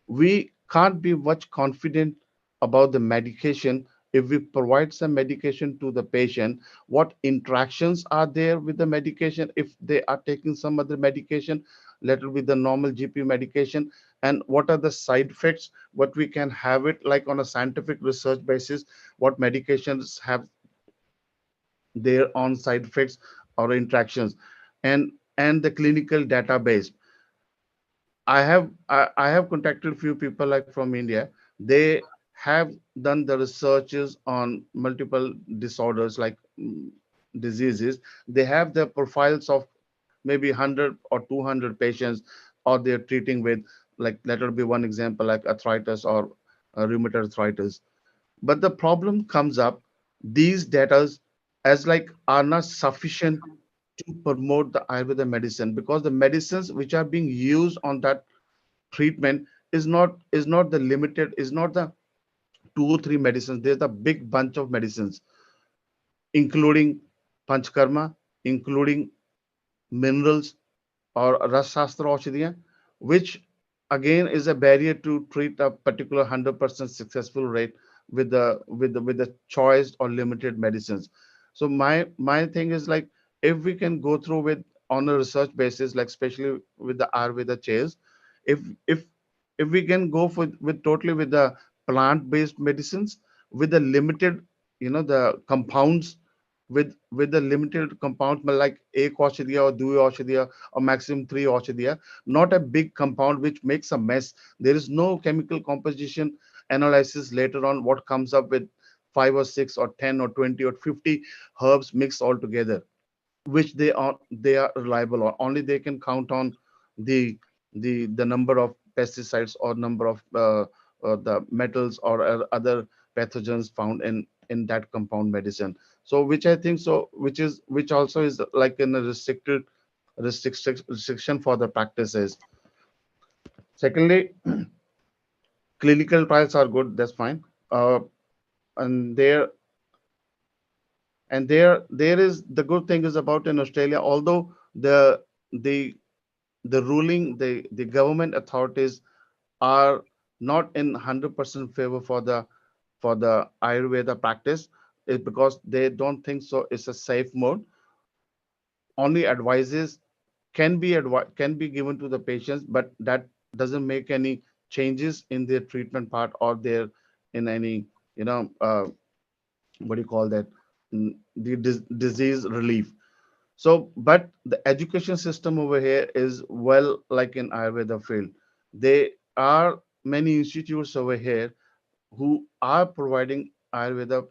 we can't be much confident about the medication. If we provide some medication to the patient, what interactions are there with the medication, if they are taking some other medication, let it be the normal GP medication, and what are the side effects, what we can have it like on a scientific research basis, what medications have their own side effects or interactions, and the clinical database. I have contacted few people like from India. They have done the researches on multiple disorders like diseases. They have the profiles of maybe 100 or 200 patients, or they're treating with, like, let it be one example like arthritis or rheumatoid arthritis. But the problem comes up, these data as like are not sufficient to promote the Ayurveda medicine, because the medicines which are being used on that treatment is not the limited, is not the 2 or 3 medicines. There's a big bunch of medicines, including panchkarma, including minerals or rasastra aushadhiya, which again is a barrier to treat a particular 100% successful rate with the choice or limited medicines. So my thing is like, if we can go through with on a research basis, like especially with the Ayurveda chairs, if if if we can go for with totally with the plant-based medicines, with the limited, the compounds, with the limited compounds, like a aushadhiya or dui aushadhiya or maximum 3 aushadhiya, not a big compound which makes a mess. There is no chemical composition analysis later on what comes up with 5 or 6 or 10 or 20 or 50 herbs mixed all together, which they are reliable on. Only they can count on the the number of pesticides or number of the metals or other pathogens found in that compound medicine. So which I think, so which also is like in a restriction for the practices. Secondly, clinical trials are good, that's fine. And there is the good thing is about in Australia, although the the ruling, the government authorities are not in 100% favor for the Ayurveda practice, is because they don't think so it's a safe mode. Only advices can be given to the patients, but that doesn't make any changes in their treatment part or their in any, what do you call that, the disease relief. So, but the education system over here is well, like in Ayurveda field, there are many institutes over here who are providing Ayurveda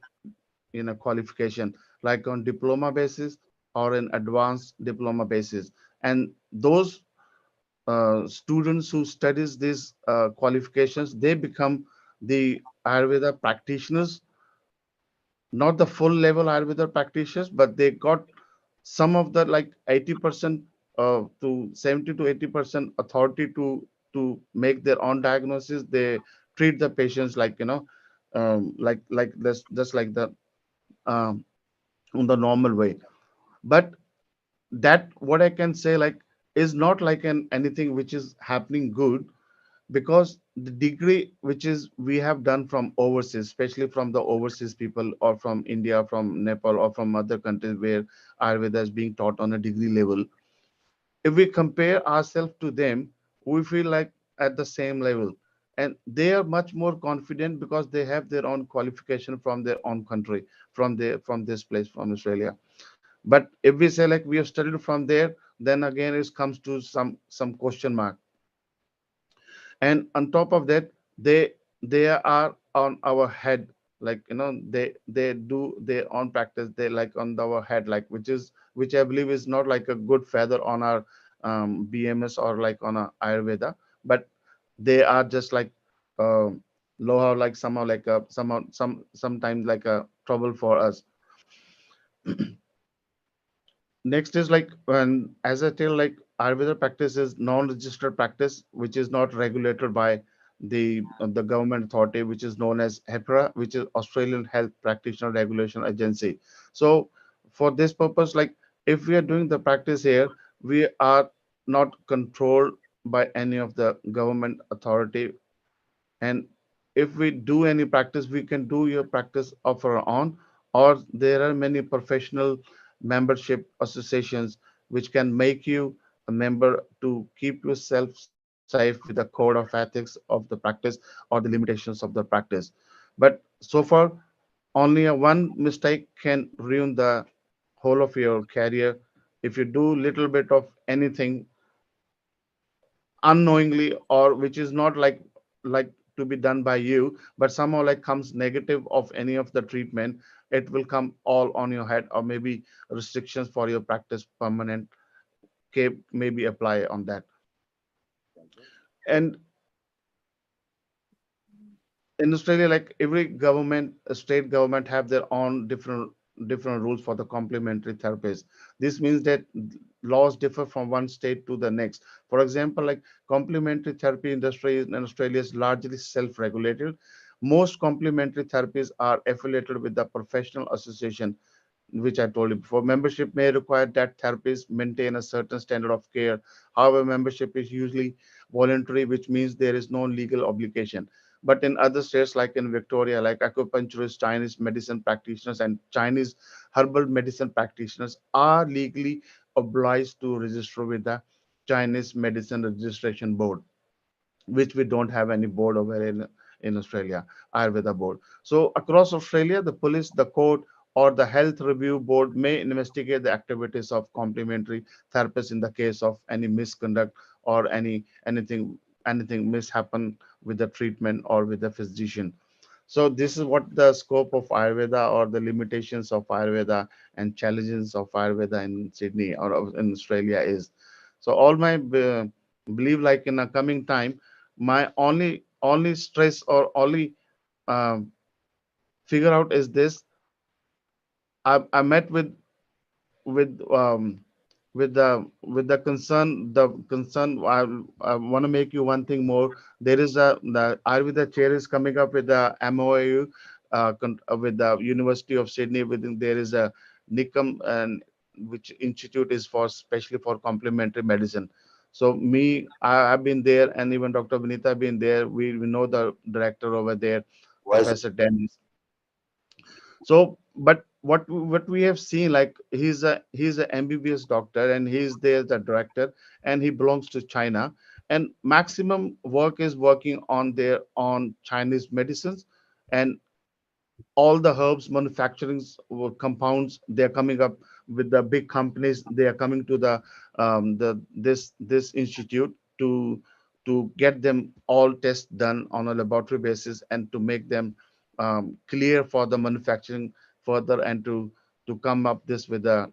in a qualification, like on diploma basis or an advanced diploma basis. And those students who studies these qualifications, they become the Ayurveda practitioners, not the full level Ayurveda practitioners, but they got some of the like 80% to 70 to 80% authority to make their own diagnosis. They treat the patients like, like this, just like the um, in the normal way. But that, what I can say, like, is not like an anything which is happening good, because the degree which is we have done from overseas, especially from the overseas people, or from India, from Nepal, or from other countries where Ayurveda is being taught on a degree level, if we compare ourselves to them, we feel like at the same level. And they are much more confident because they have their own qualification from their own country, from this place, from Australia. But if we say like we have studied from there, then again it comes to some question mark. And on top of that, they are on our head, like, they do their own practice, they like on our head, like, which I believe is not like a good feather on our BMS or like on a Ayurveda. But they are just like low, like somehow like a somehow sometimes like a trouble for us. Next is like, when, as I tell, like Ayurveda practice is non-registered practice, which is not regulated by the government authority, which is known as HEPRA, which is Australian Health Practitioner Regulation Agency. So for this purpose, like if we are doing the practice here, we are not controlled by any of the government authority. And if we do any practice, we can do your practice of our own, or there are many professional membership associations which can make you a member to keep yourself safe with the code of ethics of the practice or the limitations of the practice. But so far, only a one mistake can ruin the whole of your career. If you do little bit of anything unknowingly, or which is not like to be done by you, but somehow like comes negative of any of the treatment, it will come all on your head, or maybe restrictions for your practice permanent maybe apply on that. And in Australia, like every government, state government have their own different rules for the complementary therapies. This means that laws differ from one state to the next. For example, like complementary therapy industry in Australia is largely self-regulated. Most complementary therapies are affiliated with the professional association, which I told you before. Membership may require that therapists maintain a certain standard of care. However, membership is usually voluntary, which means there is no legal obligation. But in other states, like in Victoria, like acupuncturists, Chinese medicine practitioners, and Chinese herbal medicine practitioners are legally obliged to register with the Chinese Medicine Registration Board, which we don't have any board over in Australia, Ayurveda board. So across Australia, the police, the court, or the health review board may investigate the activities of complementary therapists in the case of any misconduct or anything mishappen with the treatment or with the physician. So this is what the scope of Ayurveda, or the limitations of Ayurveda and challenges of Ayurveda in Sydney or in Australia is. So all my believe, like in a coming time, my only stress or only um, figure out is this. I met with with the concern. I want to make you one thing more. There is the Ayurveda chair is coming up with the MOU with the University of Sydney. Within there is a NICM, and which institute is for especially for complementary medicine. So I've been there, and even Dr. Vinita been there. We know the director over there, Was Professor Dennis. So but what we have seen, like he's a MBBS doctor, and he's there the director, and he belongs to China, and maximum work is working on their on Chinese medicines, and all the herbs manufacturing compounds, they're coming up with the big companies. They are coming to the this institute to get them all tests done on a laboratory basis, and to make them clear for the manufacturing further, and to come up this with the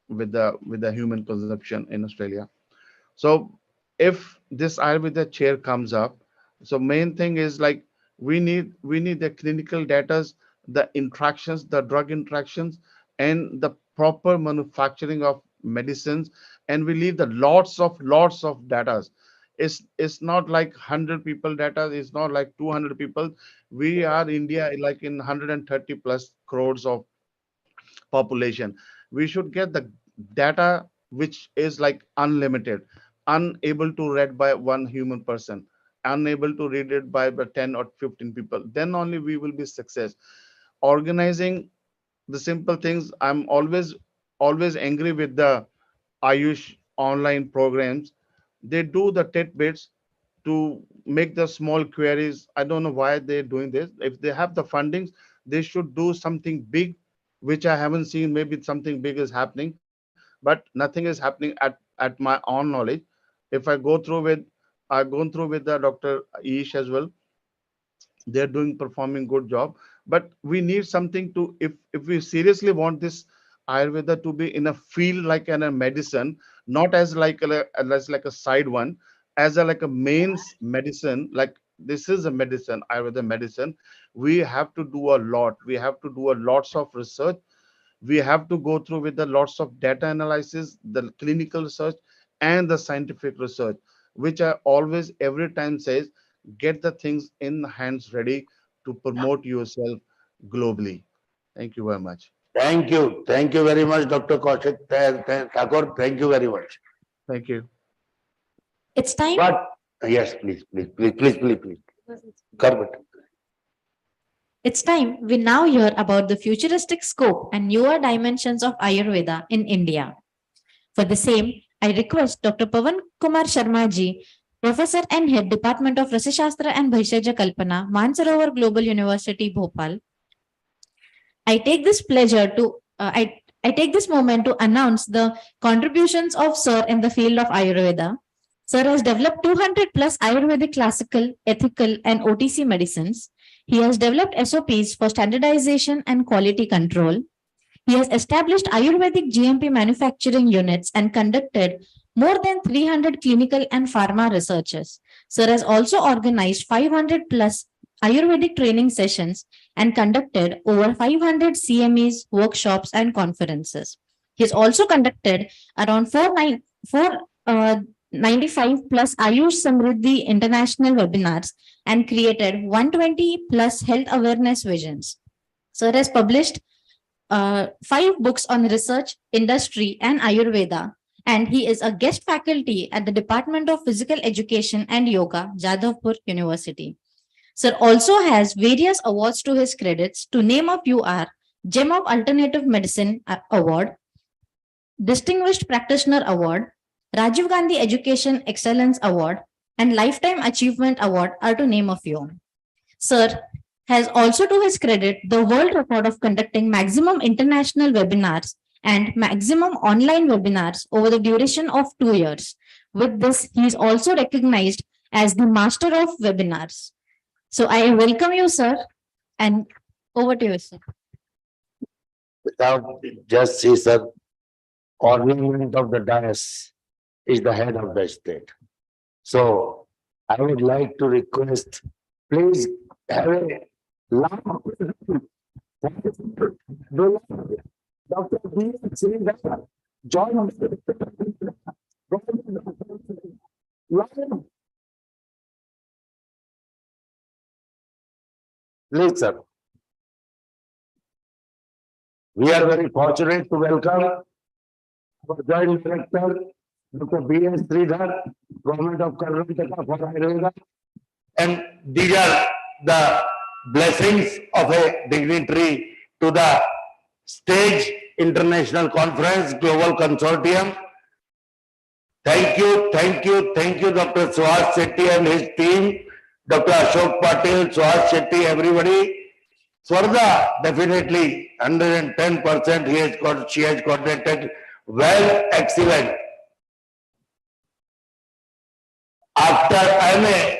with the human consumption in Australia. So if this Ayurveda chair comes up, so main thing is like we need the clinical data, the interactions, the drug interactions, and the proper manufacturing of medicines, and we need the lots of data. It's not like 100 people data, it's not like 200 people. We are India, like in 130 plus crores of population. We should get the data which is like unlimited, unable to read by one human person, unable to read it by the 10 or 15 people. Then only we will be success. Organizing the simple things. I'm always angry with the Ayush online programs. They do the tidbits to make the small queries. I don't know why they're doing this. If they have the fundings, they should do something big, which I haven't seen. Maybe something big is happening, but nothing is happening at my own knowledge. If I've gone through with the Dr. Ish as well. They're doing performing good job, but we need something to, if we seriously want this Ayurveda to be in a field like in a medicine, not as like as like a side one, as a like a mains medicine. Like this is a medicine, Ayurveda medicine. We have to do a lot, we have to do a lots of research. We have to go through with the lots of data analysis, the clinical research, and the scientific research, which I always every time says, get the things in hands ready to promote yourself globally. Thank you very much. Thank you. Thank you very much, Dr. Kaushik Thakur. Thank you very much. Thank you. It's time. But yes, please. Corbett. It's time we now hear about the futuristic scope and newer dimensions of Ayurveda in India. For the same, I request Dr. Pawan Kumar Sharma ji, Professor and Head Department of Rasashastra and Bhaishajya Kalpana, Mansarovar Global University, Bhopal. I take this moment to announce the contributions of Sir in the field of Ayurveda. Sir has developed 200 plus Ayurvedic classical, ethical, and OTC medicines. He has developed SOPs for standardization and quality control. He has established Ayurvedic GMP manufacturing units and conducted more than 300 clinical and pharma researches. Sir has also organized 500 plus Ayurvedic training sessions and conducted over 500 CMEs, workshops, and conferences. He has also conducted around 495 plus Ayush Samriddhi international webinars and created 120 plus health awareness visions. Sir has published 5 books on research, industry, and Ayurveda, and he is a guest faculty at the Department of Physical Education and Yoga, Jadavpur University. Sir also has various awards to his credits. To name a few are Gem of Alternative Medicine Award, Distinguished Practitioner Award, Rajiv Gandhi Education Excellence Award, and Lifetime Achievement Award are to name a few. Sir has also to his credit the world record of conducting maximum international webinars and maximum online webinars over the duration of 2 years. With this, he is also recognized as the master of webinars. So I welcome you, sir, and over to you, sir. Without just see, sir, ornament of the dais is the head of the state. So I would like to request, please have a laugh. Dr. B. Sridhar, join us. Please, sir. We are very fortunate to welcome our Joint Director, Dr. B.S. Sridhar, Government of Karnataka for Ayurveda. And these are the blessings of a dignitary to the stage international conference, global consortium. Thank you, Dr. Swasthayu Shetty and his team, Dr. Ashok Patil, Swasthayu Shetty, everybody. Swardha, definitely 110% she has coordinated well, excellent. After I am a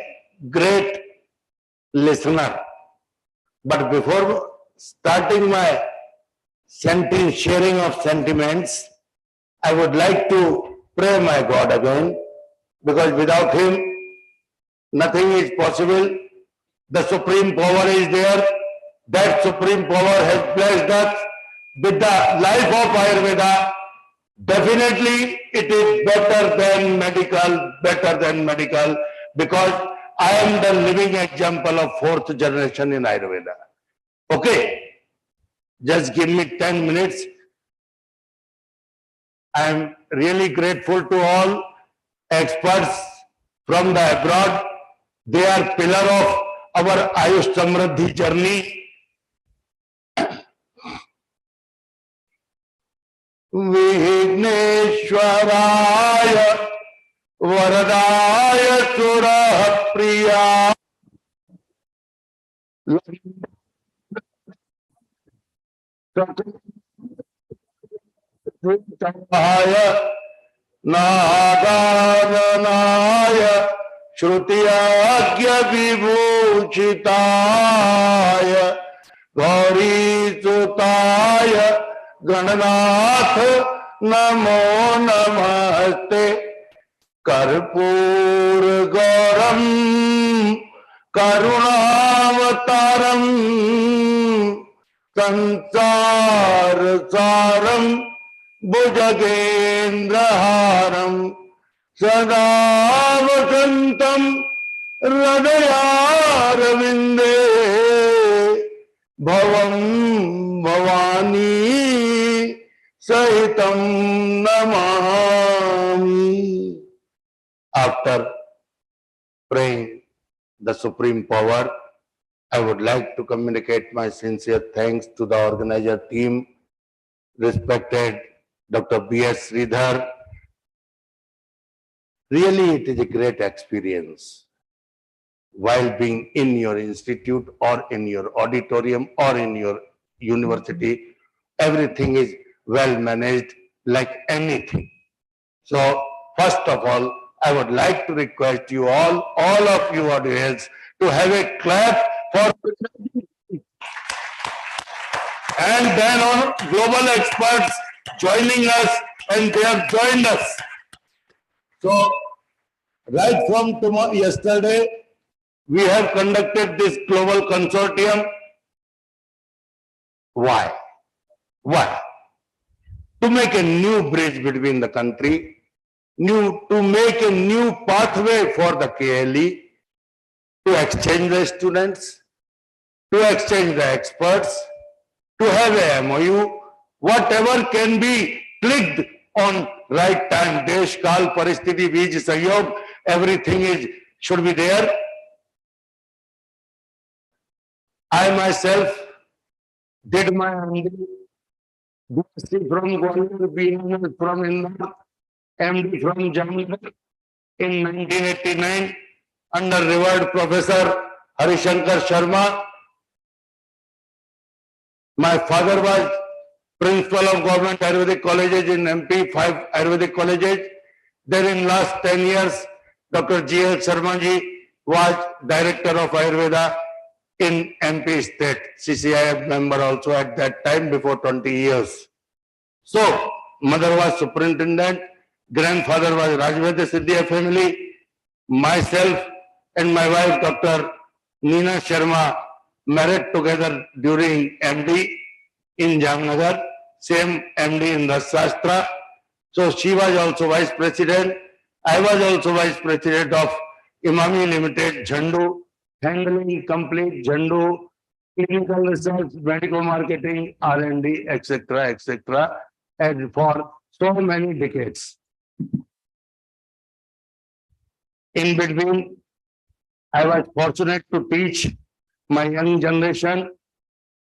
great listener, but before starting my sharing of sentiments, I would like to pray my God again, because without him, nothing is possible. The supreme power is there. That supreme power has blessed us with the life of Ayurveda. Definitely, it is better than medical, because I am the living example of 4th generation in Ayurveda. Okay, just give me 10 minutes. I am really grateful to all experts from the abroad. They are pillar of our Ayush Samriddhi journey. Vigneshwaraya Varadaya Surah Priya Nadanaya Shrutiyagya Vibhuchitaya Gauri Sutaya Gananath Namo Namaste Karpur Garam Karunavataram Sansar Saram Bhujagendraharam Sada Vasantam हृदयारविन्दे भवं भवानी सहितं Namami. After praying the Supreme Power, I would like to communicate my sincere thanks to the organizer team, respected Dr. B.S. Sridhar. Really, it is a great experience while being in your institute or in your auditorium or in your university. Everything is well managed like anything. So, first of all, I would like to request you all of you audience, to have a clap for and then on global experts joining us, and they have joined us. So, right from tomorrow, yesterday, we have conducted this global consortium. Why? Why? To make a new bridge between the country, to make a new pathway for the KLE, to exchange the students, to exchange the experts, to have a MOU, whatever can be clicked on right time, Desh, Kal, Paristiti, Bij, Sahyog, everything should be there. I myself did my MD from Gwalior, BNS from Indore, MD from Jamnagar in 1989 under revered Professor Harishankar Sharma. My father was principal of government Ayurvedic colleges in MP, 5 Ayurvedic colleges. Then in last 10 years, Dr. G.L. Sharma ji was director of Ayurveda in MP state, CCIF member also at that time before 20 years. So, mother was superintendent, grandfather was Rajveda Siddhya family, myself and my wife Dr. Neena Sharma married together during MD in Jamnagar, same MD in Rasashastra. So she was also vice president. I was also vice president of Imami Limited, Jhandu, handling complete Jhandu, clinical research, medical marketing, R&D, etc., and for so many decades. In between, I was fortunate to teach my young generation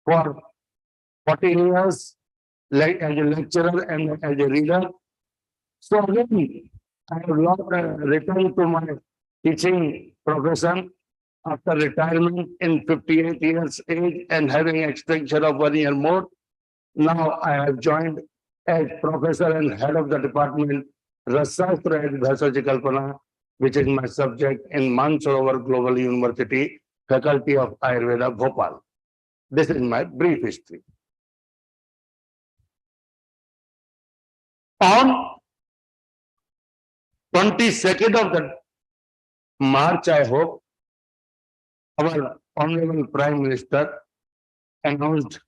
for 14 years, like as a lecturer and as a reader. So again, I have returned to my teaching profession after retirement in 58 years age and having extension of 1 year more. Now I have joined as professor and head of the department Rasastra and Bhasaji Kalpana, which is my subject in Mansarovar Global University, Faculty of Ayurveda, Bhopal. This is my brief history. On 22nd of the March, I hope, our Honorable Prime Minister announced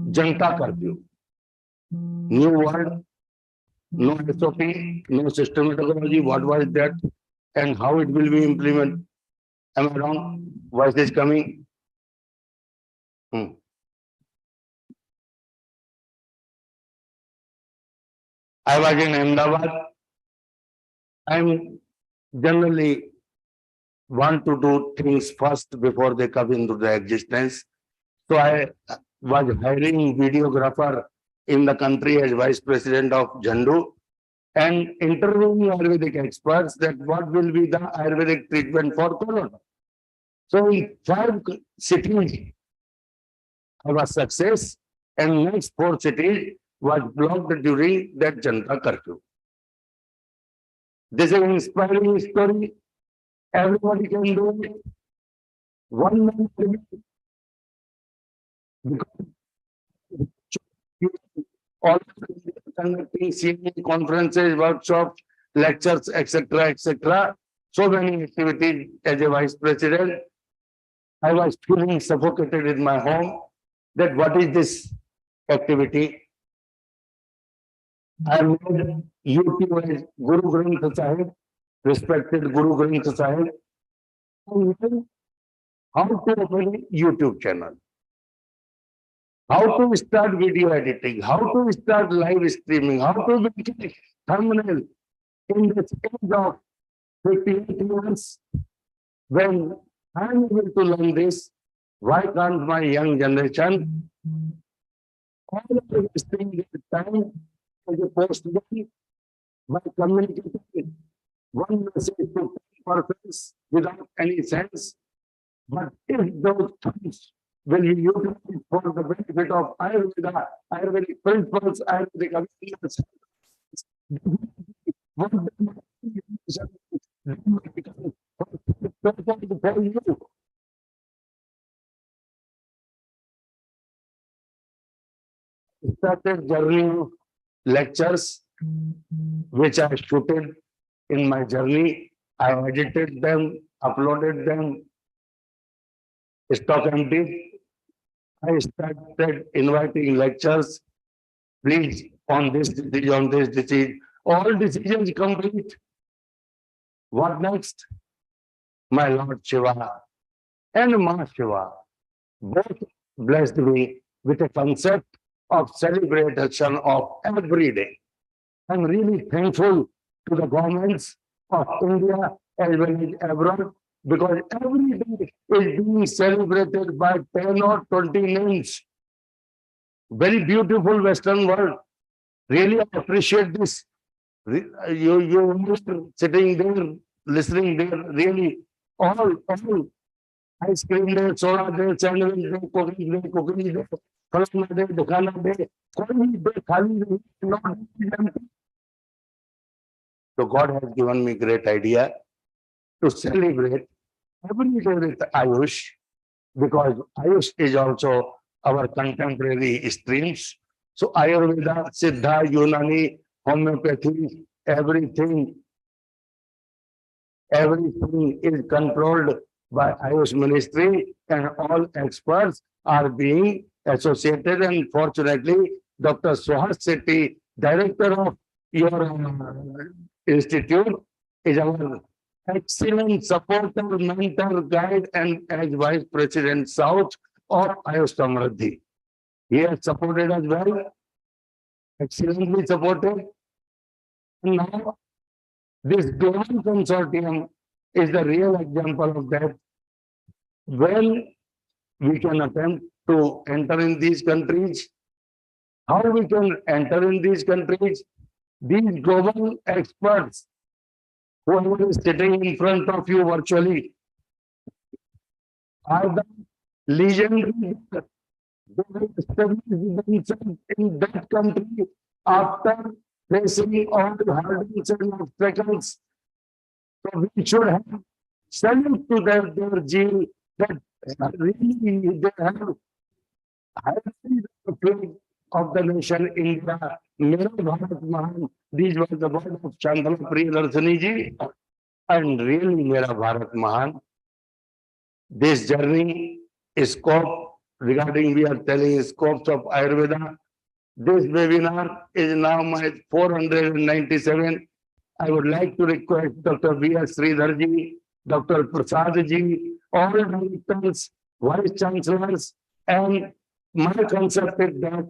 Janta Curfew. New word, no SOP, no systematology, what was that and how it will be implemented. Am I wrong? Voice is coming. I was in Ahmedabad. I'm generally want to do things first before they come into the existence. So I was hiring videographer in the country as vice president of Jhandu and interviewing Ayurvedic experts that what will be the Ayurvedic treatment for corona. So in 5 cities, I was success, and next 4 cities was blocked during that Janta curfew. This is an inspiring story. Everybody can do it. One man can do it. Because all conducting CME conferences, workshops, lectures, etc. So many activities as a vice president. I was feeling suffocated in my home that what is this activity? I made YouTube as Guru Granth Sahib, respected Guru Granth Sahib. learn how to open a YouTube channel, how to start video editing, how to start live streaming, how to make a thumbnail in the age of 58 years. When I'm able to learn this, why can't my young generation all of this thing at time as a post by communicating one message to 10 persons without any sense? But if those things will be utilized for the benefit of Ayurveda, Ayurvedic principles, Ayurvedic ideas, what for you? Started journey of lectures which I shooted in my journey. I edited them, uploaded them, stock empty. I started inviting lectures. Please, on this disease, on this disease. All decisions complete. What next? My Lord Shiva and Ma Shiva both blessed me with a concept of celebration of every day. I'm really thankful to the governments of India as well as abroad, because every day is being celebrated by 10 or 20 names. Very beautiful Western world. Really appreciate this. You sitting there, listening there, really all ice cream day, soda day, sandwich day, cookies day, falafel day, dukhana day, koi day khali nahi, not empty. So God has given me great idea to celebrate every day with Ayush, because Ayush is also our contemporary streams. So Ayurveda, Siddha, Unani, homeopathy, everything is controlled by Ayush Ministry, and all experts are being associated. And fortunately, Dr. Swasthayu, director of your institute, is our excellent supporter, mentor, guide, and as Vice President South of Ayush Samriddhi. He has supported us well, excellently supported. And now, this global consortium is the real example of that. When we can attempt to enter in these countries, how we can enter in these countries, these global experts who are sitting in front of you virtually are the legendary. They will establish themselves in that country after facing all the hurdles and obstacles. So we should have salute to their zeal, that really they have highlighted the flag of the nation India. Mera Bharat Mahan. These were the words of Chandra Priyadarshini ji. And really, Mera Bharat Mahan. This journey is scope regarding, we are telling scopes of Ayurveda. This webinar is now my 497. I would like to request Dr. V.S. Sridharji, Dr. Prasadji, all directors, vice chancellors, and my concept is that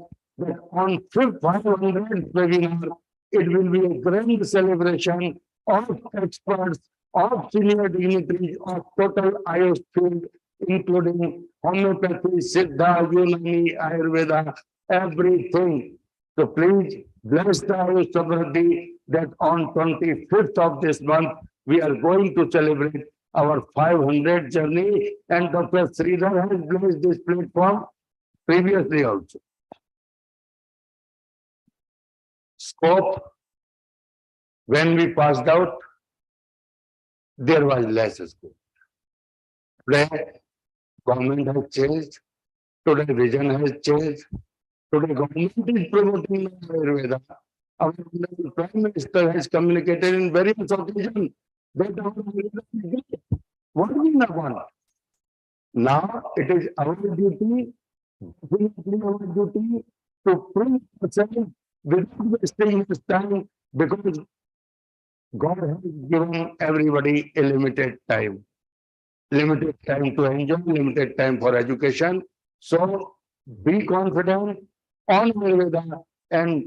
on 500th webinar, it will be a grand celebration of experts, of senior dignitaries of total Ayush field, including homeopathy, Siddha, Unani, Ayurveda, everything. So please bless the Ayush Samriddhi that on 25th of this month, we are going to celebrate our 500 journey, and Dr. Sridhar has blessed this platform previously also. Scope, when we passed out, there was less scope. Today, government has changed. Today, vision has changed. Today, government is promoting Ayurveda. Our Prime Minister has communicated in various occasions that our Ayurveda is great. What do we not want? Now, it is our duty, definitely our duty, to prove ourselves without wasting much time, because God has given everybody a limited time. limited time to enjoy, limited time for education. So be confident on Ayurveda, and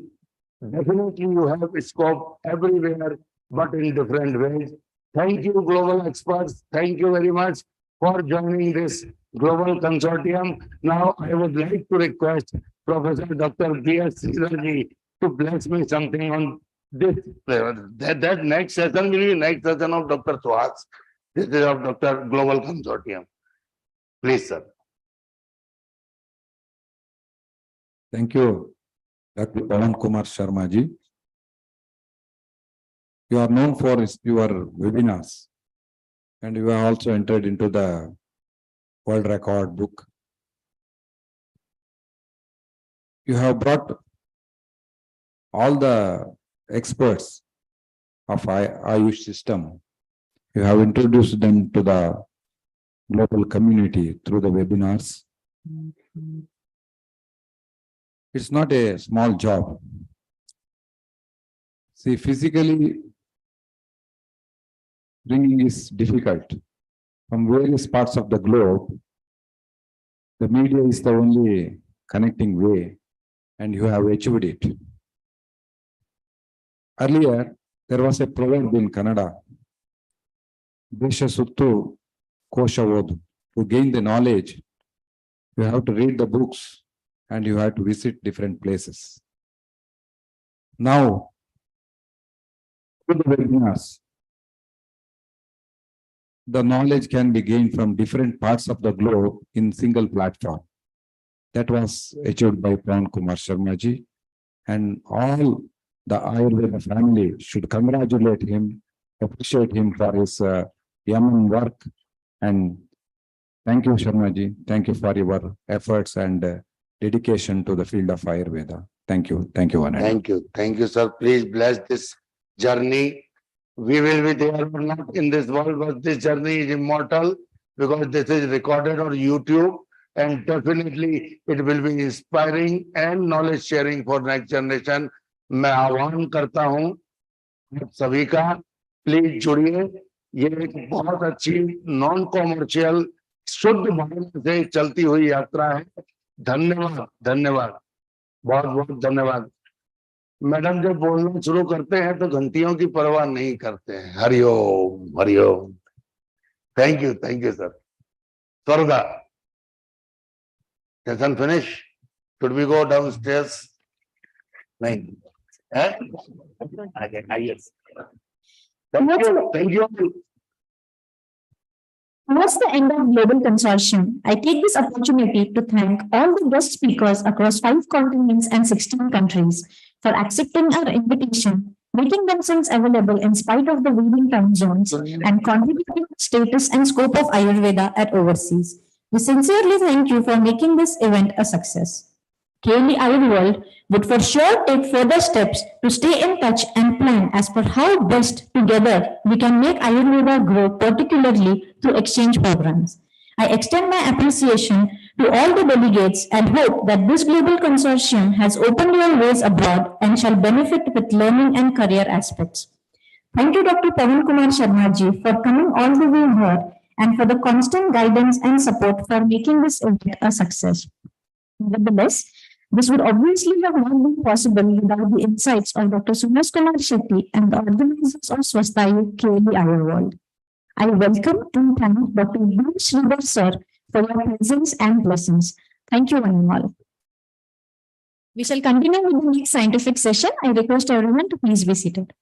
definitely you have scope everywhere, but in different ways. Thank you, global experts. Thank you very much for joining this global consortium. Now, I would like to request Professor Dr. B.S. Sridharji to bless me something on this. That next session will be next session of Dr. Swaz. This is of Dr. Global Consortium. Please, sir. Thank you, Dr. Pawan Kumar Sharma ji. You are known for your webinars, and you have also entered into the world record book. You have brought all the experts of Ayush system. You have introduced them to the global community through the webinars. It's not a small job. See, physically bringing is difficult. From various parts of the globe, the media is the only connecting way, and you have achieved it. Earlier, there was a proverb in Kannada, Desha Suttu Kosha Odu. To gain the knowledge, you have to read the books and you have to visit different places. Now, through the webinars, the knowledge can be gained from different parts of the globe in single platform. That was achieved by Pawan Kumar Sharma ji, and all the Ayurveda family should congratulate him, appreciate him for his yeoman work, and thank you, Sharma ji. Thank you for your efforts and dedication to the field of Ayurveda. Thank you. Thank you, Anand. Thank you. Thank you, sir. Please bless this journey. We will be there or not in this world, but this journey is immortal because this is recorded on YouTube, and definitely it will be inspiring and knowledge sharing for next generation. मैं आह्वान करता हूं आप सभी का, please जुड़िए. ये एक बहुत अच्छी नॉन कॉमर्शियल शुद्ध भावना से चलती हुई यात्रा है. धन्यवाद, धन्यवाद, बहुत बहुत धन्यवाद. मैडम जब बोलना शुरू करते हैं तो घंटियों की परवाह नहीं करते हैं. Hariom, Hariom. Thank you sir. स्वर्गा, session finish. Should we go downstairs? नहीं. Yes. Thank you. Towards the end of Global Consortium, I take this opportunity to thank all the guest speakers across 5 continents and 16 countries for accepting our invitation, making themselves available in spite of the varying time zones, and contributing to the status and scope of Ayurveda at overseas. We sincerely thank you for making this event a success. KLE Ayurworld would for sure take further steps to stay in touch and plan as per how best together we can make Ayurveda grow, particularly through exchange programs. I extend my appreciation to all the delegates and hope that this global consortium has opened your ways abroad and shall benefit with learning and career aspects. Thank you, Dr. Pawan Kumar Sharma ji, for coming all the way here and for the constant guidance and support for making this event a success. Nevertheless, this would obviously have not been possible without the insights of Dr. Sunas Kumar Shetty and the organizers of Swasthayu KLE Ayurworld. I welcome and thank Dr. B. Sridhar sir for your presence and blessings. Thank you, one and all. We shall continue with the next scientific session. I request everyone to please be seated.